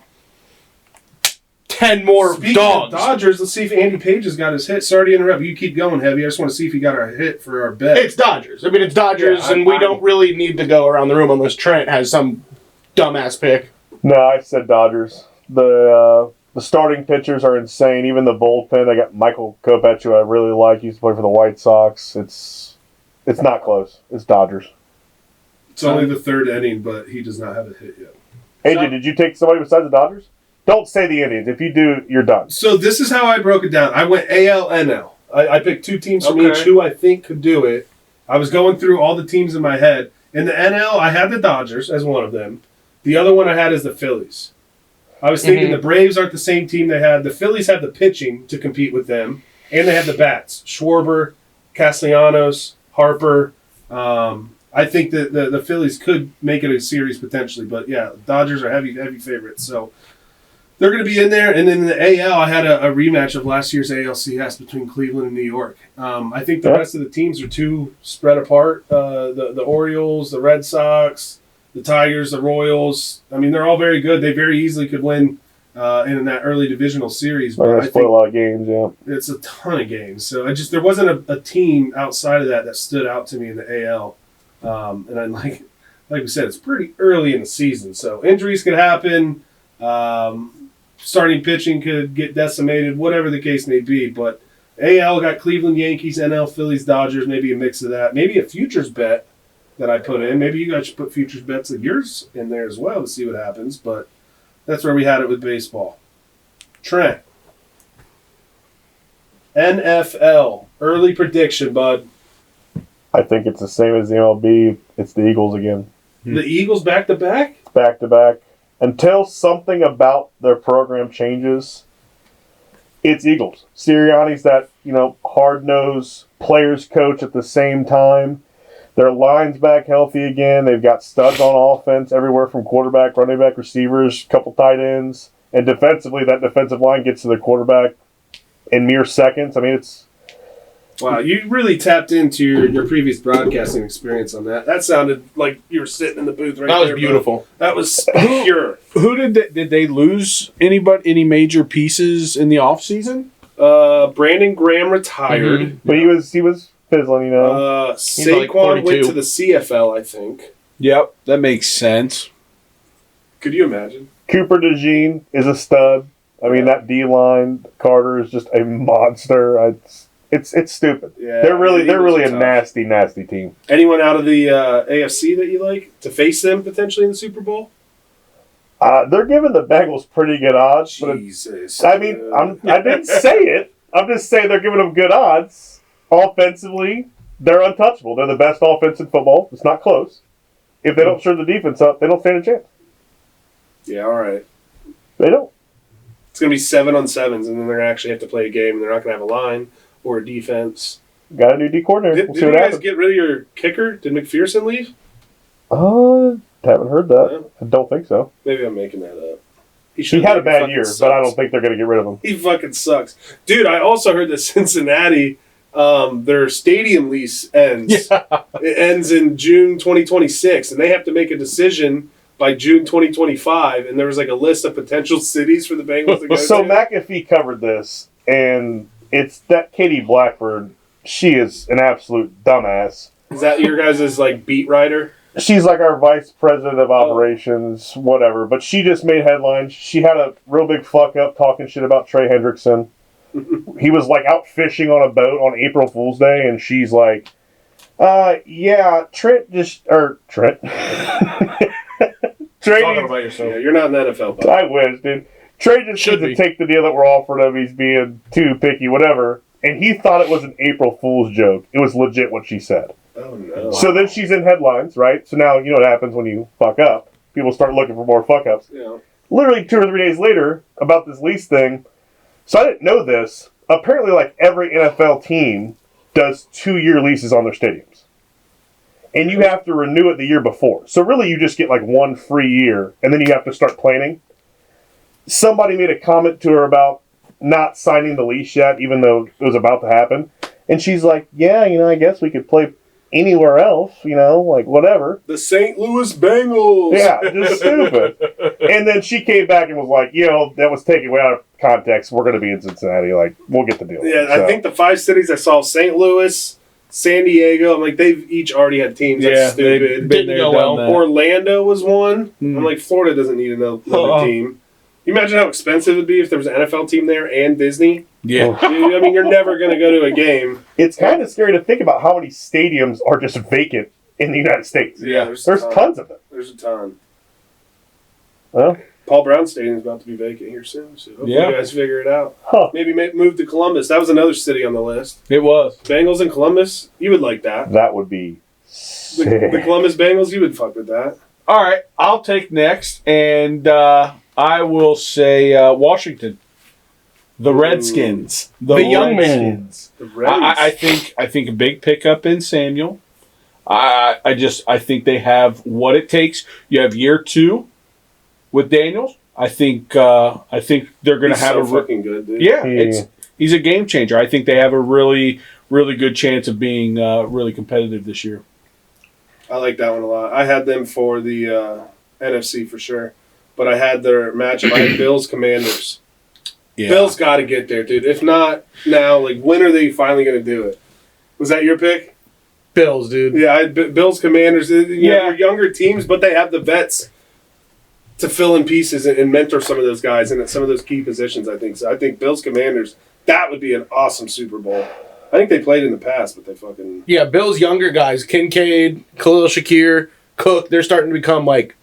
10 more Speaking dogs? of Dodgers, let's see if Andy Page has got his hit. Sorry to interrupt. You keep going, Heavy. I just want to see if he got our hit for our bet. It's Dodgers. I mean, it's Dodgers, Yeah, and we don't really need to go around the room unless Trent has some dumbass pick. No, I said Dodgers. The starting pitchers are insane. Even the bullpen. I got Michael Kopech, who I really like. He used to play for the White Sox. It's not close. It's Dodgers. It's only the third inning, but he does not have a hit yet. AJ, did you take somebody besides the Dodgers? Don't say the Indians. If you do, you're done. So this is how I broke it down. I went AL, NL. I picked two teams from Okay. each who I think could do it. I was going through all the teams in my head. In the NL, I had the Dodgers as one of them. The other one I had is the Phillies. I was thinking the Braves aren't the same team they had. The Phillies have the pitching to compete with them, and they have the bats. Schwarber, Castellanos, Harper. I think that the Phillies could make it a series potentially, but yeah, Dodgers are heavy favorites. So they're going to be in there. And then in the AL, I had a rematch of last year's ALCS between Cleveland and New York. I think the rest of the teams are too spread apart. The Orioles, the Red Sox, the Tigers, the Royals. I mean, they're all very good. They very easily could win in that early divisional series. They're But going I to split a think lot of games, yeah. it's a ton of games. So there wasn't a team outside of that stood out to me in the AL. And I like we said, it's pretty early in the season, so injuries could happen. Starting pitching could get decimated, whatever the case may be. But AL got Cleveland Yankees, NL Phillies, Dodgers, maybe a mix of that. Maybe a futures bet that I put in. Maybe you guys should put futures bets of yours in there as well to see what happens. But that's where we had it with baseball. Trent. NFL. Early prediction, bud. I think it's the same as the MLB. It's the Eagles again. The Eagles back-to-back? Back to back. Until something about their program changes, it's Eagles. Sirianni's that, hard-nosed players coach at the same time. Their line's back healthy again. They've got studs on offense everywhere from quarterback, running back, receivers, couple tight ends. And defensively, that defensive line gets to the quarterback in mere seconds. I mean, it's... Wow, you really tapped into your previous broadcasting experience on that. That sounded like you were sitting in the booth right there. That was bro. beautiful. That was pure. Who did they lose any major pieces in the offseason? Brandon Graham retired. But he was fizzling, Saquon like 42. went to the CFL, I think. Yep, that makes sense. Could you imagine? Cooper DeJean is a stud. I mean, that D-line, Carter is just a monster. It's stupid. Yeah, they're really the Eagles are a tough. nasty team. Anyone out of the AFC that you like to face them potentially in the Super Bowl? They're giving the Bengals pretty good odds. But Jesus. I mean, I didn't say it. I'm just saying they're giving them good odds. Offensively, they're untouchable. They're the best offense in football. It's not close. If they don't shore the defense up, they don't stand a chance. Yeah, all right. They don't. It's going to be 7-on-7s, and then they're going to actually have to play a game, and they're not going to have a line or a defense. Got a new D coordinator. Did you guys get rid of your kicker? Did McPherson leave? Haven't heard that. I don't think so. Maybe I'm making that up. He had a bad year, but I don't think they're going to get rid of him. He fucking sucks. Dude, I also heard that Cincinnati, their stadium lease ends. Yeah. It ends in June 2026, and they have to make a decision by June 2025, and there was like a list of potential cities for the Bengals to go So to. McAfee covered this, and it's that Katie Blackford. She is an absolute dumbass. Is that your guys' like beat writer? She's like our vice president of operations, whatever. But she just made headlines. She had a real big fuck up talking shit about Trey Hendrickson. He was like out fishing on a boat on April Fool's Day, and she's like, yeah, Trent. Trey Talking needs, about yourself. Yeah, you're not an NFL bud. I wish, dude. Trey just Should needs to be. take the deal that we're offering him. He's being too picky, whatever. And he thought it was an April Fool's joke. It was legit what she said. Oh no. So then she's in headlines, right? So now you know what happens when you fuck up. People start looking for more fuck ups. Yeah. Literally 2 or 3 days later, about this lease thing. So I didn't know this. Apparently, like every NFL team does 2-year leases on their stadiums. And you have to renew it the year before. So really, you just get like 1 free year, and then you have to start planning. Somebody made a comment to her about not signing the lease yet, even though it was about to happen. And she's like, yeah, I guess we could play anywhere else, like whatever. The St. Louis Bengals. Yeah, just stupid. And then she came back and was like, that was taken way out of context. We're going to be in Cincinnati. Like, we'll get the deal. Yeah, So, I think the 5 cities I saw: St. Louis, San Diego. I'm like, they've each already had teams. Yeah, That's they've stupid. been there, Didn't go done well. that. Orlando was one. Hmm. I'm like, Florida doesn't need another team. You imagine how expensive it'd be if there was an NFL team there and Disney? Yeah. Dude, I mean, you're never going to go to a game. it's kind of scary to think about how many stadiums are just vacant in the United States. Yeah, There's a ton. tons of them. There's a ton. Well, Paul Brown Stadium's about to be vacant here soon, so hopefully Yeah. you guys figure it out. huh. Maybe move to Columbus. That was another city on the list. It was. Bengals in Columbus? You would like that. That would be The sick. Columbus Bengals, you would fuck with that. All right, I'll take next, and I will say Washington, the Redskins, The young man. Redskins. The Reds. I think a big pickup in Samuel. I think they have what it takes. You have year 2 with Daniels. I think they're going to He's have so a fucking good, dude. yeah. Yeah. He's a game changer. I think they have a really good chance of being really competitive this year. I like that one a lot. I had them for the NFC for sure, but I had their matchup. I had Bills Commanders. Yeah. Bills got to get there, dude. If not now, like when are they finally going to do it? Was that your pick? Bills, dude. Yeah, I had Bills Commanders. They're younger teams, but they have the vets to fill in pieces and mentor some of those guys in some of those key positions. I think so. I think Bills Commanders. That would be an awesome Super Bowl. I think they played in the past, but they fucking. Yeah, Bills' younger guys, Kincaid, Khalil Shakir, Cook, they're starting to become like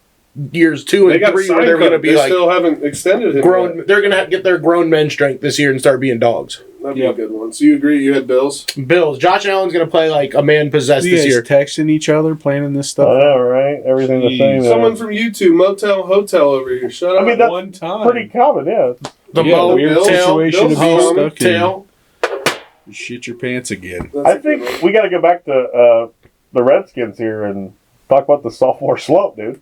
years 2 They and got 3 where they're going to be they like still haven't extended him. grown. Yet. They're going to get their grown men strength this year and start being dogs. That'd be a good one. So you agree? You had Bills. Bills. Josh Allen's going to play like a man possessed You this guys year. texting each other, planning this I stuff. know, right? Everything the same. there. Someone from YouTube, Motel Hotel over here. Shut up. I mean, that's one time. pretty common, yeah. The Yeah, Mo weird tail, situation to be Mo stuck in. tail. You shit your pants again. That's I a good think one. we got to go back to the Redskins here and talk about the sophomore slump, dude.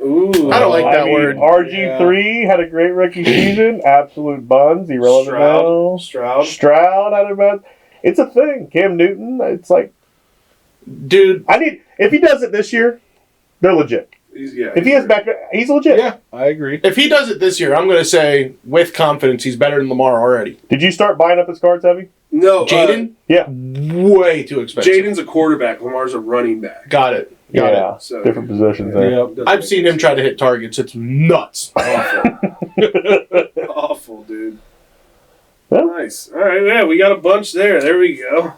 Ooh, I don't like that word. RG3 had a great rookie season. Absolute buns. Irrelevant now. Stroud. Stroud had a bad. It's a thing. Cam Newton. It's like Dude, if he does it this year, they're legit. If he has back, he's legit. Yeah, I agree. if he does it this year, I'm going to say with confidence he's better than Lamar already. Did you start buying up his cards heavy? No, Jaden? Yeah. Way too expensive. Jaden's a quarterback. Lamar's a running back. Got it. Got yeah. it. So- Different positions there. Yep. Doesn't I've make seen him try to hit targets. It's nuts. Awful. Awful, dude. Yeah. Nice. All right, yeah, we got a bunch there. There we go.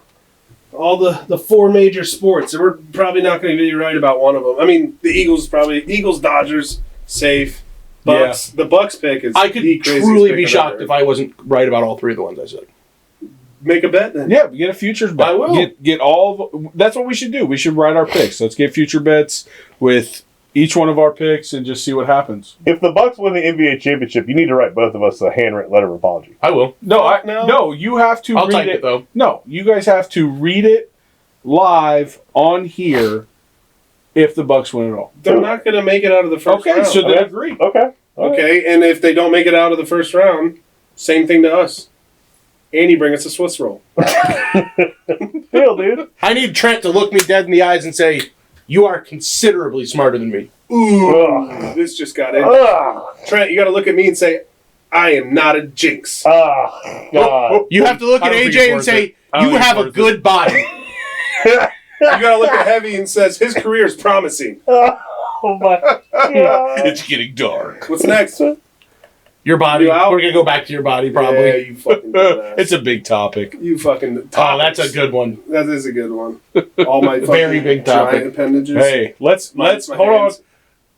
All the 4 major sports, and we're probably not going to be right about one of them. I mean, the Eagles, Dodgers, safe. Bucks. The Bucks pick is. I could the craziest truly pick be I've shocked ever if I wasn't right about all three of the ones I said. Make a bet then. Yeah, we get a futures bet. I will. Get all. That's what we should do. We should write our picks. Let's get future bets with each one of our picks and just see what happens. If the Bucks win the NBA championship, you need to write both of us a handwritten letter of apology. I will. No, you have to I'll read type it. it though. No, you guys have to read it live on here if the Bucks win it all. They're not going to make it out of the first Okay, round. so then Okay. agree. Okay. All right. Okay, and if they don't make it out of the first round, same thing to us. Andy, bring us a Swiss roll. Deal, dude. I need Trent to look me dead in the eyes and say, "You are considerably smarter than me." Ooh, Ugh. this just got in. Ugh. Trent, you got to look at me and say, I am not a jinx. God. You have to look I at don't think AJ it's and worth say, it. I don't "You think have it's a worth good body." You got to look at Heavy and says, his career is promising. Oh my God. It's getting dark. What's next? Your body. You out? We're gonna go back to your body, probably. Yeah, you fucking dumbass. It's a big topic. You fucking... Oh, that's a good one. That is a good one. All my fucking Very big topic. giant appendages. Hey, let's Minus my hold hands. on.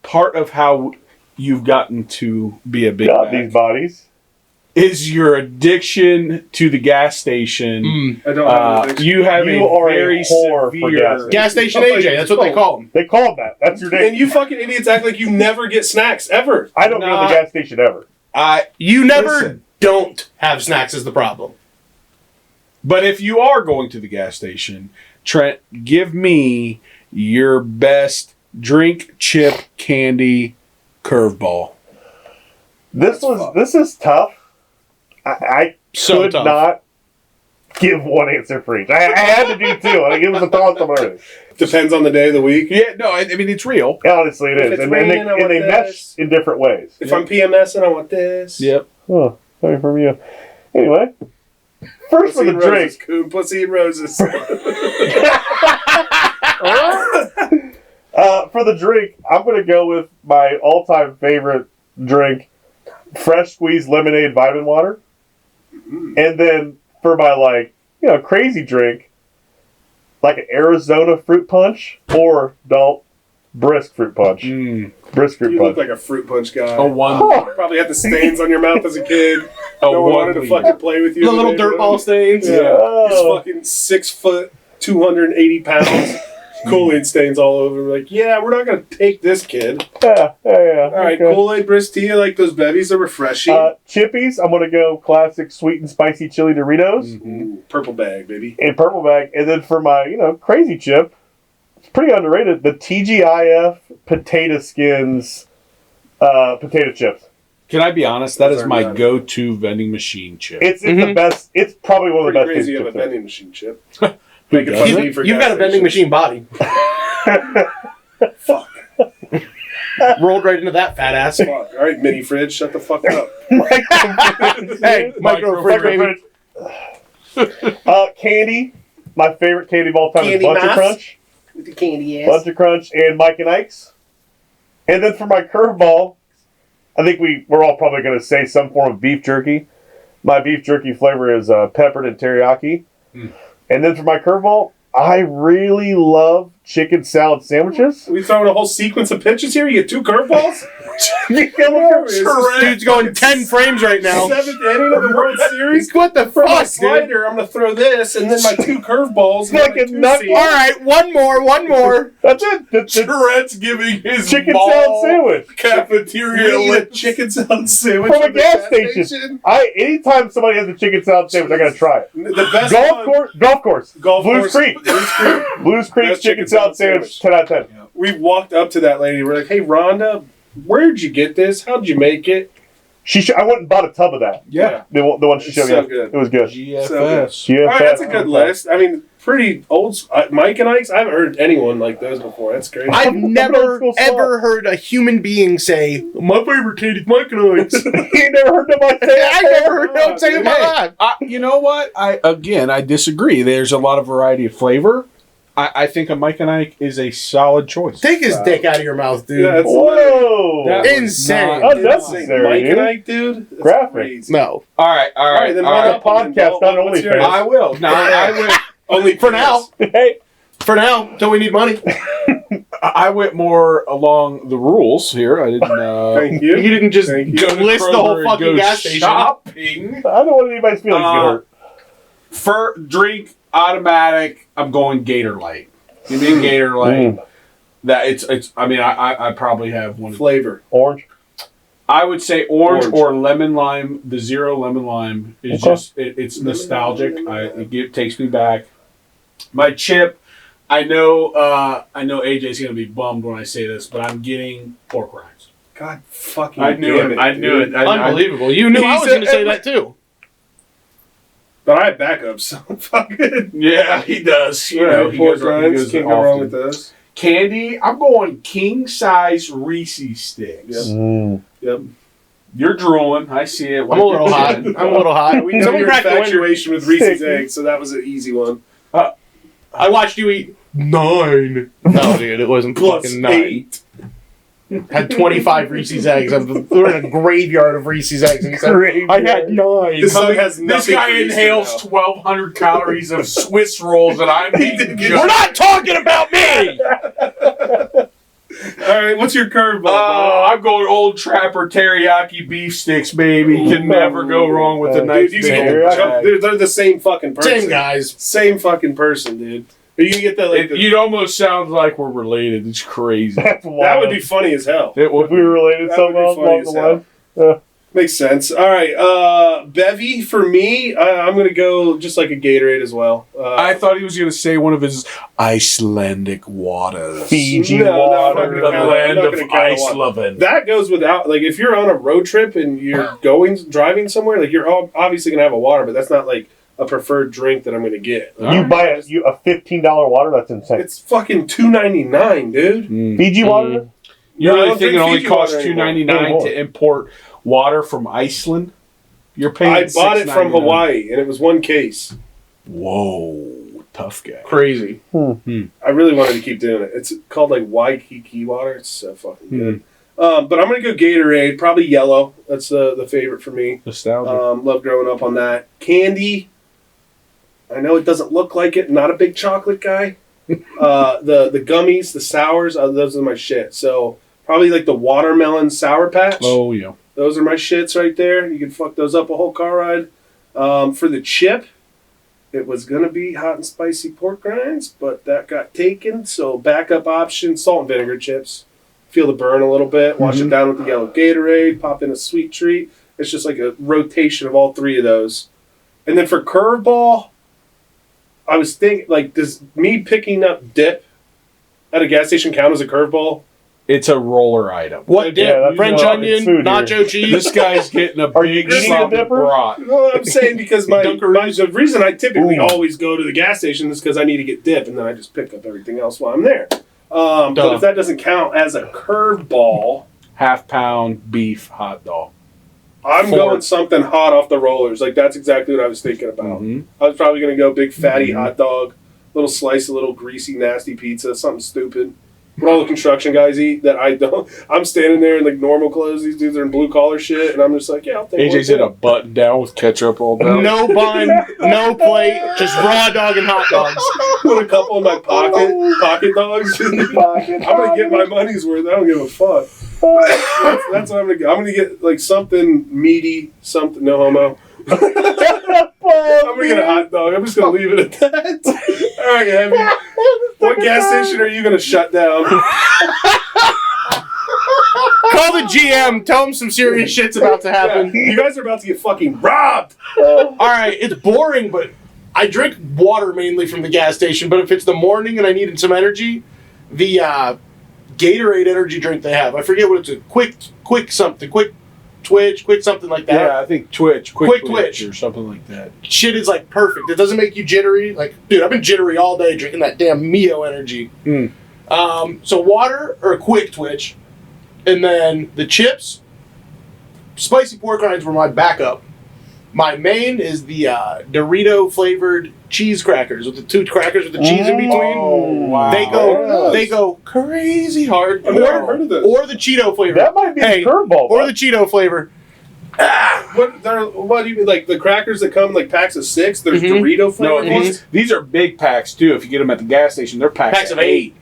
Part of how you've gotten to be a big God, Mac these bodies. is your addiction to the gas station. I don't have an addiction. You have You a are a very whore for severe gas station. Gas station AJ. That's what they call him. They call them that. That's your And name. you fucking idiots act like you never get snacks, ever. I don't go to Nah. the gas station ever. You never Listen. don't have snacks is the problem. But if you are going to the gas station, Trent, give me your best drink, chip, candy, curveball. This is tough. I So could tough. not give one answer for each. I had to do two. I give us a toss on everything. Depends on the day of the week. Yeah, no, I mean it's real. Honestly, it If is, it's and raining, I want they mesh this. in different ways. If I'm PMSing, I want this. Yep. Oh, sorry from you. Anyway, first for Pussy the and roses, drink. Coon. Pussy and roses. For the drink, I'm going to go with my all-time favorite drink, fresh squeezed lemonade vitamin water. And then for my crazy drink, like an Arizona fruit punch or brisk fruit punch. Brisk fruit You punch. look like a fruit punch guy. A one. Oh, Probably had the stains on your mouth as a kid. A No one wanted to one. fucking play with you. The little dirt ball stains. Yeah. Oh. He's fucking 6 foot, 280 pounds. Kool-Aid stains all over. We're like, yeah, we're not going to take this kid. yeah. All right, okay. Kool-Aid brisk tea. I like those bevies. They're refreshing. Chippies, I'm going to go classic sweet and spicy chili Doritos. Ooh, purple bag, baby. And purple bag. And then for my, crazy chip, it's pretty underrated, the TGIF potato skins potato chips. Can I be honest? That Those is are my good. go-to vending machine chip. It's the best. It's probably one of the Pretty best crazy you have a chips. vending machine chip. Who Making doesn't? fun of me for You've gas got a vending stations. machine body. Fuck. Rolled right into that fat ass. Fuck. All right, mini fridge, shut the fuck up. Hey, micro fridge, baby. Candy. My favorite candy of all time Candy is Bunch of Muffs? Crunch. With the candy Bunch of Crunch and Mike and Ike's. And then for my curveball, I think we're all probably going to say some form of beef jerky. My beef jerky flavor is peppered and teriyaki. And then for my curveball, I really love chicken salad sandwiches. We throwing a whole sequence of pitches here? You get 2 curveballs? Dude's going 10 frames right now. 7th inning of the World Series? What the For my fuck, dude? slider, I'm going to throw this, and then my 2 curveballs. and Like my a 2 nut- seeds. All right, one more. That's it. That's Trent's giving his chicken mall salad sandwich. cafeteria You eat a lips. chicken salad sandwich From a at the gas station. Anytime somebody has a chicken salad sandwich, I gotta try it. The best Golf course. Golf Blues course. Creek. Blues Creek. Blues Creek's Best chicken salad sandwich. 10 out of 10. We walked up to that lady. We're like, hey, Rhonda, where'd you get this? How'd you make it? I went and bought a tub of that. Yeah. The one she It's showed so me. good. It was good. GFS. Yeah, All right, that's a good list. I mean, pretty old. Mike and Ike's, I haven't heard anyone like those before. That's great. I've I'm never, old school ever heard a human being say, my favorite candy's Mike and Ike's. You never heard nobody say that? I never heard no one say it in my life. You know what? I disagree. There's a lot of variety of flavor. I think a Mike and Ike is a solid choice. Take his dick out of your mouth, dude. Yeah, it's Whoa! That was Insane. not- Unnecessary, Mike and dude. Ike, dude. That's Graphic. crazy. No. All right. Then all run right. up on them. Podcast, not What's OnlyFans. yours? I will. Now I will. Only For now. Hey, For now, until we need money. I went more along the rules here. I didn't. Thank You you. didn't just Thank you. Go to list the Kroger whole and fucking go gas station. shopping. I don't want anybody's feelings to get hurt. For drink automatic, I'm going Gator Light. Give me a Gator Light. That it's. I mean, I probably have one. Flavor. Orange. I would say orange, Orange. or lemon lime. The zero lemon lime is Okay. just it's nostalgic. It takes me back. My chip. I know AJ's gonna be bummed when I say this, but I'm getting pork rinds. God fucking I knew damn it. I knew dude. it. Unbelievable. You knew I was going to say that too. But I have backups, so fuck it. Yeah, he does. You You know, know, he pork goes rinds, can't go wrong often. with those. Candy. I'm going king size Reese's sticks. Yep. Yep. You're drooling. I see it. I'm a little hot. I'm a little hot. We know Someone your cracked the window. infatuation with Reese's eggs, so that was an easy one. I watched you eat 9. No, dude, it wasn't Plus fucking 9. 8. Had 25 Reese's eggs. We're in a graveyard of Reese's eggs. And he said, I had 9. This song has This nothing guy for Reese's inhales now. 1,200 calories of Swiss rolls, and I'm eating We're just. We're not talking about me! All right, what's your curveball? Oh, I'm going Old Trapper teriyaki beef sticks, baby. You can never go wrong with a nice Dude, you big can Teriyaki. get, bag. they're the same fucking person. Same guys. Same fucking person, dude. Are you gonna get that like the, It almost sounds like we're related. It's crazy. That's wild. that would be funny as hell. It would If we were related That would be somehow funny along as the hell. line. Makes sense. All right, Bevy for me. I'm gonna go just like a Gatorade as well. I thought he was going to say one of his Icelandic waters. Fiji No, no, I'm not water. The gonna count it. land I'm not of gonna count it. Iceland. That goes without, like, if you're on a road trip and you're driving somewhere, like, you're obviously gonna have a water, but that's not like a preferred drink that I'm gonna get. All You right. buy a $15 water, that's insane. It's fucking $2.99, dude. Mm. Fiji water? You No, I really don't think it drink only Fiji costs water anymore. $2.99 to import water from Iceland? You're paying. I bought it from $6.99. Hawaii, and it was one case. Whoa, tough guy. Crazy. I really wanted to keep doing it. It's called like Waikiki water. It's so fucking good. But I'm gonna go Gatorade, probably yellow. That's the favorite for me. Nostalgia. Love growing up on that. Candy. I know it doesn't look like it. Not a big chocolate guy. The gummies, the sours, those are my shit. So probably like the watermelon Sour Patch. Oh yeah. Those are my shits right there. You can fuck those up a whole car ride. For the chip, it was gonna be hot and spicy pork rinds, but that got taken. So backup option: salt and vinegar chips. Feel the burn a little bit. Wash it down with the yellow Gatorade. Pop in a sweet treat. It's just like a rotation of all three of those. And then for curveball, I was thinking, like, does me picking up dip at a gas station count as a curveball? It's a roller item. What dip? Yeah, that's French what- onion, it's food nacho here. cheese. This guy's getting a Are you big eating a sloppy dipper? brat. Well, I'm saying because the reason I typically Ooh. always go to the gas station is because I need to get dip, and then I just pick up everything else while I'm there. But Duh. if that doesn't count as a curveball, Half-pound beef hot dog. I'm Four. going something hot off the rollers. Like, that's exactly what I was thinking about. Mhm. I was probably going to go big fatty Mhm. hot dog, little slice of little greasy nasty pizza, something stupid. What all the construction guys eat that I don't. I'm standing there in like normal clothes. These dudes are in blue collar shit, and I'm just like, yeah, I'll take AJ's one in a button down with ketchup all down. No bun, no plate, just raw dog and hot dogs. Put a couple in my pocket dogs. I'm gonna get my money's worth. I don't give a fuck. That's what I'm gonna get. I'm gonna get like something meaty, something no homo. I'm gonna get a hot dog. I'm just gonna leave it at that. All right, Abby. What gas station are you gonna shut down? Call the GM, tell him some serious shit's about to happen. You guys are about to get fucking robbed. Alright, it's boring, but I drink water mainly from the gas station, but if it's the morning and I needed some energy, the Gatorade energy drink they have, I forget what it's a quick something, quick twitch, quick something like that. Yeah, I think Twitch. Quick Twitch. Or something like that. Shit is like perfect. It doesn't make you jittery. Like, dude, I've been jittery all day drinking that damn Mio energy. So water or a quick twitch, and then the chips, spicy pork rinds were my backup. My main is the Dorito flavored cheese crackers with the 2 crackers with the cheese in between. Oh, wow. They go crazy hard. I've never heard of this. Or the Cheeto flavor. That might be Hey, a curveball. Or the Cheeto flavor. What do you mean? Like the crackers that come like packs of 6? There's Dorito No, flavored ones? these are big packs too. If you get them at the gas station, they're packs of 8.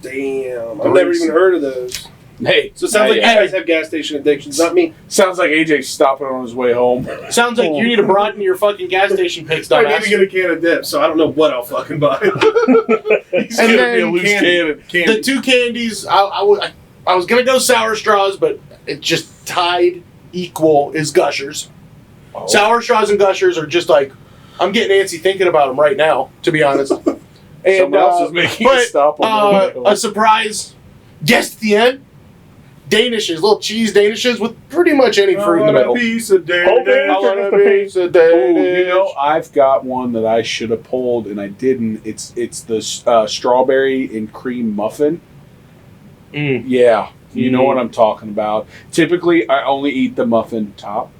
Damn. I've never even heard of those. Hey, So it sounds like you guys have gas station addictions, not me. sounds like AJ's stopping on his way home. Sounds like you need to broaden your fucking gas station picks, I need dumbass. to get a can of dip, so I don't know what I'll fucking buy. He's And gonna be a then loose cannon. The two candies, I was gonna go sour straws, but it just tied equal is Gushers. Oh. Sour straws and Gushers are just like, I'm getting antsy thinking about them right now, to be honest. And, Someone else is making a stop on the way home. a surprise guest at the end. Danishes, little cheese Danishes with pretty much any fruit in the middle. A piece of Whole Danish. Danish. I want a piece of Oh, Danish. you know, I've got one that I should have pulled and I didn't. It's the strawberry and cream muffin. Mm. Yeah, you know what I'm talking about. Typically, I only eat the muffin top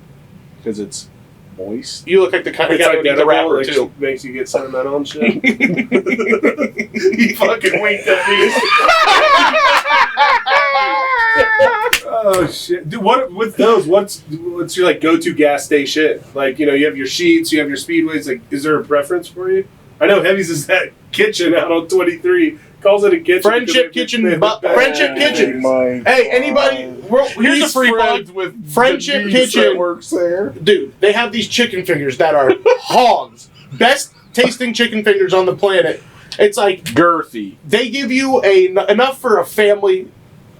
because it's moist. You look like the kind of It's guy who would eat the identical, wrapper like, too. makes you get sentimental and shit. He fucking winked at me. Oh shit, dude! What with those? What's your like go-to gas station? Like, you know, you have your Sheets, you have your Speedways. Like, is there a preference for you? I know Heavy's is that kitchen out on 23. Calls it a kitchen. Friendship Kitchen, Friendship Kitchen. Hey, anybody? Here's a free plug. with Friendship the niece Kitchen. that works there. Dude, they have these chicken fingers that are hogs. Best tasting chicken fingers on the planet. It's like Girthy. they give you enough for a family,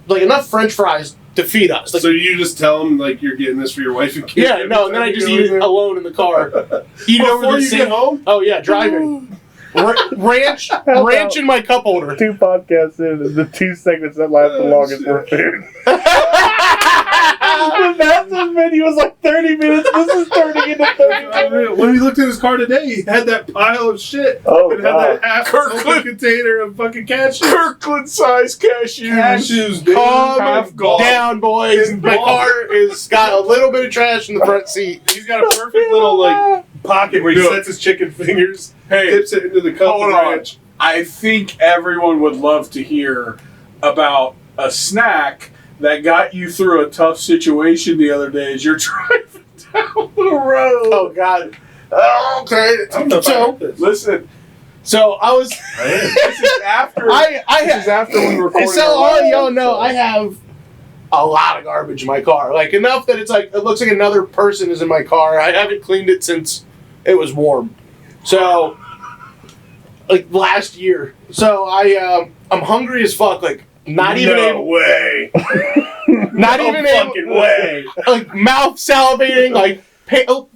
like enough French fries to feed us. Like, So you just tell them like you're getting this for your wife and kids. yeah, no, and then I just eat it alone in the car. Eat it over Before the you sink. get home. Oh yeah, driving. Ranch in my cup holder. 2 podcasts in, and the 2 segments that last the longest were food. The massive menu was like 30 minutes. This is turning into 30 minutes. When he looked at his car today, he had that pile of shit. Oh, It had God. that half Kirkland. open container of fucking cashews. Kirkland-sized cashews. Cashews, dude. Calm Half gone. down, boys. My car is got a little bit of trash in the front seat. He's got a perfect little like pocket where he sets his chicken fingers, Hey, dips it into the cup hold of on. ranch. I think everyone would love to hear about a snack that got you through a tough situation the other day as you're driving down the road. Oh God. Okay. I don't know if I So, heard this. Listen, so I was. this is after. I this is after we were recording. So our all last y'all know, episode. I have a lot of garbage in my car. Like enough that it's like it looks like another person is in my car. I haven't cleaned it since it was warm. So, like last year. So I'm hungry as fuck. Like not even no able, way. not No even fucking able, way. like mouth salivating, like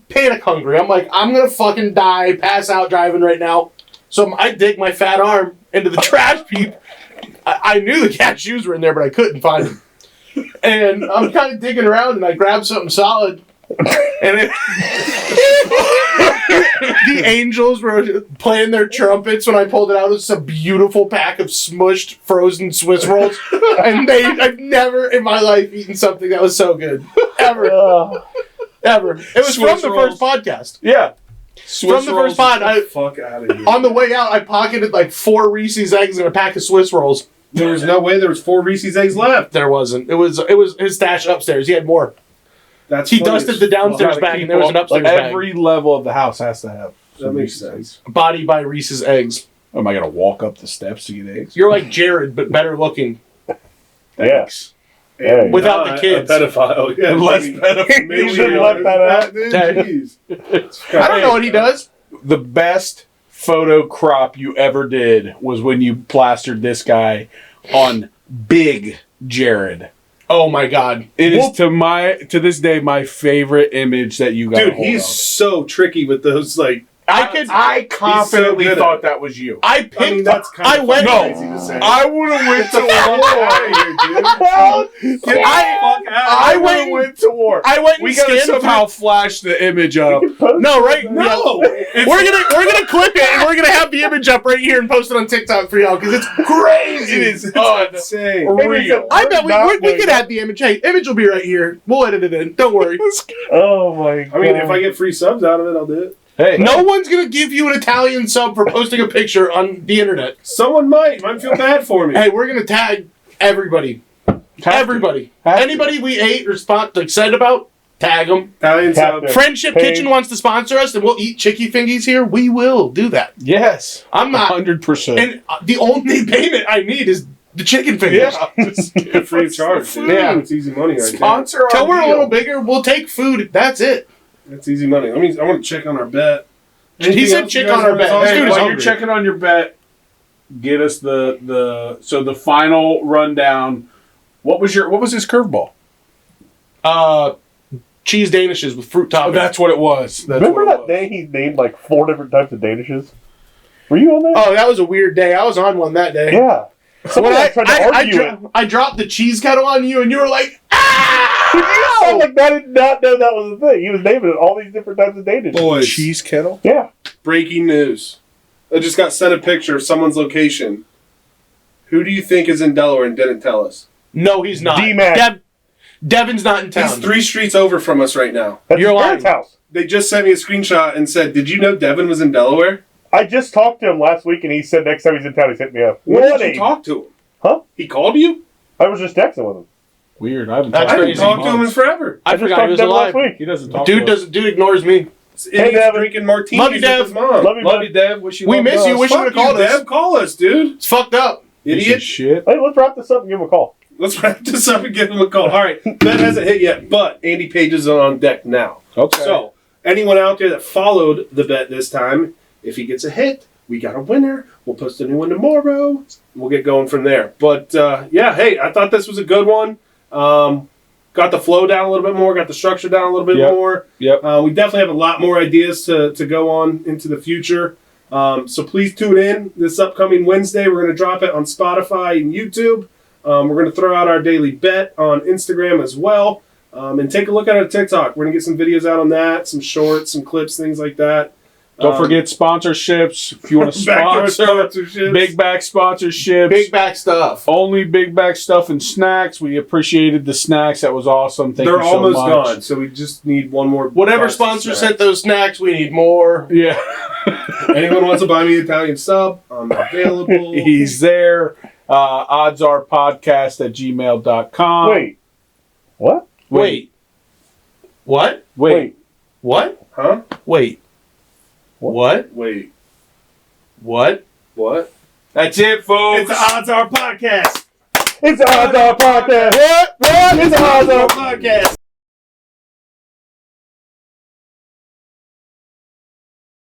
panic hungry. I'm like, I'm gonna fucking die, pass out driving right now. So I dig my fat arm into the trash heap. I knew the cashews were in there, but I couldn't find them. And I'm kind of digging around, and I grabbed something solid. And the Angels were playing their trumpets when I pulled it out. It was a beautiful pack of smushed frozen Swiss rolls. And I've never in my life eaten something that was so good. Ever. Ever. It was Swiss from the rolls. first podcast. Yeah. From the first pod, Fuck out of here. on the way out, I pocketed like 4 Reese's eggs and a pack of Swiss rolls. There was no way there was 4 Reese's eggs left. There wasn't. It was his stash upstairs. He had more. That's He funny dusted as the downstairs fuck. bag, and there was an upstairs Like bag. every level of the house has to have. That makes sense. Body by Reese's eggs. Am I gonna walk up the steps to get eggs? You're like Jared, but better looking. Thanks. Yeah. Without the Not kids. A pedophile. Yeah, Less maybe- pedophile. maybe You should've left that out. Dude, Okay. jeez. I don't know what he does. The best photo crop you ever did was when you plastered this guy on Big Jared. Oh my God. It is to this day my favorite image that you got. Dude, a hold he's of. so tricky with those, like, I confidently good at thought it. that was you. I picked. I mean, that's kind I of went. No. crazy to say. I would have went to Fuck war. out of here, dude. Get the I- fuck out. I I would went- have went to war. I went and We gotta scanned somehow flash the image up. No, right? No. Yeah. We're gonna clip it and we're gonna have the image up right here and post it on TikTok for y'all because it's crazy. It is Insane. unreal. I bet we could have the image. Hey, image will be right here. We'll edit it in. Don't worry. Oh my god. I mean, if I get free subs out of it, I'll do it. Hey, No one's gonna give you an Italian sub for posting a picture on the internet. Someone might feel bad for me. Hey, we're gonna tag everybody. Everybody. Have to. Anybody we ate or excited about, Tag them. Italian sub. Captain. Friendship Hey. Kitchen wants to sponsor us, and we'll eat chicky fingies here. We will do that. Yes. I'm not. 100%. And the only payment I need is the chicken fingers. Yeah. Just give Free of us charge. the Dude. food. Yeah. It's easy money right there. Sponsor our Till we're a deal. little bigger, we'll take food. That's it. That's easy money. I want to check on our bet. He Anything said else check you guys on our wanna bet. talk This Hey, dude is about? while you're hungry. checking on your bet, get us the final rundown. What was his curveball? Cheese danishes with fruit topping. Oh, that's what it was. That's Remember what it that was. day he named like 4 different types of danishes? Were you on that? Oh, that was a weird day. I was on one that day. Yeah. Somebody When tried to argue it. I dropped the cheese kettle on you, and you were like, You "Ah!" sound like I did not know that was the thing. He was naming it all these different types of danishes. Boys, Cheese kettle. Yeah. breaking news. I just got sent a picture of someone's location. Who do you think is in Delaware and didn't tell us? No, he's not. D-Mac. Devin's not in town. He's 3 streets over from us right now. That's You're his parents' lying. house. They just sent me a screenshot and said, "Did you know Devin was in Delaware?" I just talked to him last week, and he said next time he's in town, he's hit me up. When What did you a- talk to him? Huh? He called you? I was just texting with him. Weird. I haven't That's I talked haven't crazy. talked to him in forever. I just forgot talked he was to him alive. last week. He doesn't talk. Dude to us. dude ignores me. Hey, Devin. drinking martinis Love you, with Dev. his mom. Love you, Love man. you, Dev. Wish you We loved miss us. you. Wish you Fuck would've called us. Dev. Call us, dude. It's fucked up. Piece of Idiot. shit. Hey, let's wrap this up and give him a call. Let's wrap this up and give him a call. All right, that hasn't hit yet, but Andy Page is on deck now. Okay. So, anyone out there that followed the bet this time, if he gets a hit, we got a winner. We'll post a new one tomorrow. We'll get going from there. But, yeah, hey, I thought this was a good one. Got the flow down a little bit more, got the structure down a little bit Yep. more. Yep. We definitely have a lot more ideas to go on into the future. So please tune in this upcoming Wednesday. We're going to drop it on Spotify and YouTube. We're going to throw out our daily bet on Instagram as well. And take a look at our TikTok. We're going to get some videos out on that, some shorts, some clips, things like that. Don't forget sponsorships. If you want to Back to our sponsor, sponsorships. Big Back sponsorships. Big back stuff. Only Big Back stuff and snacks. We appreciated the snacks. That was awesome. Thank They're you so almost much. gone, so we just need one more. Whatever box of sponsor snacks. sent those snacks, we need more. Yeah. Anyone wants to buy me Italian sub? I'm available. He's there. oddsarebpodcast@gmail.com. Wait. What? Wait. What? Wait. What? Huh? Wait. What? Wait. What? What? That's it, folks. It's the Odds Are Podcast. It's the Odds Are Podcast. What? It's the Odds Are Podcast.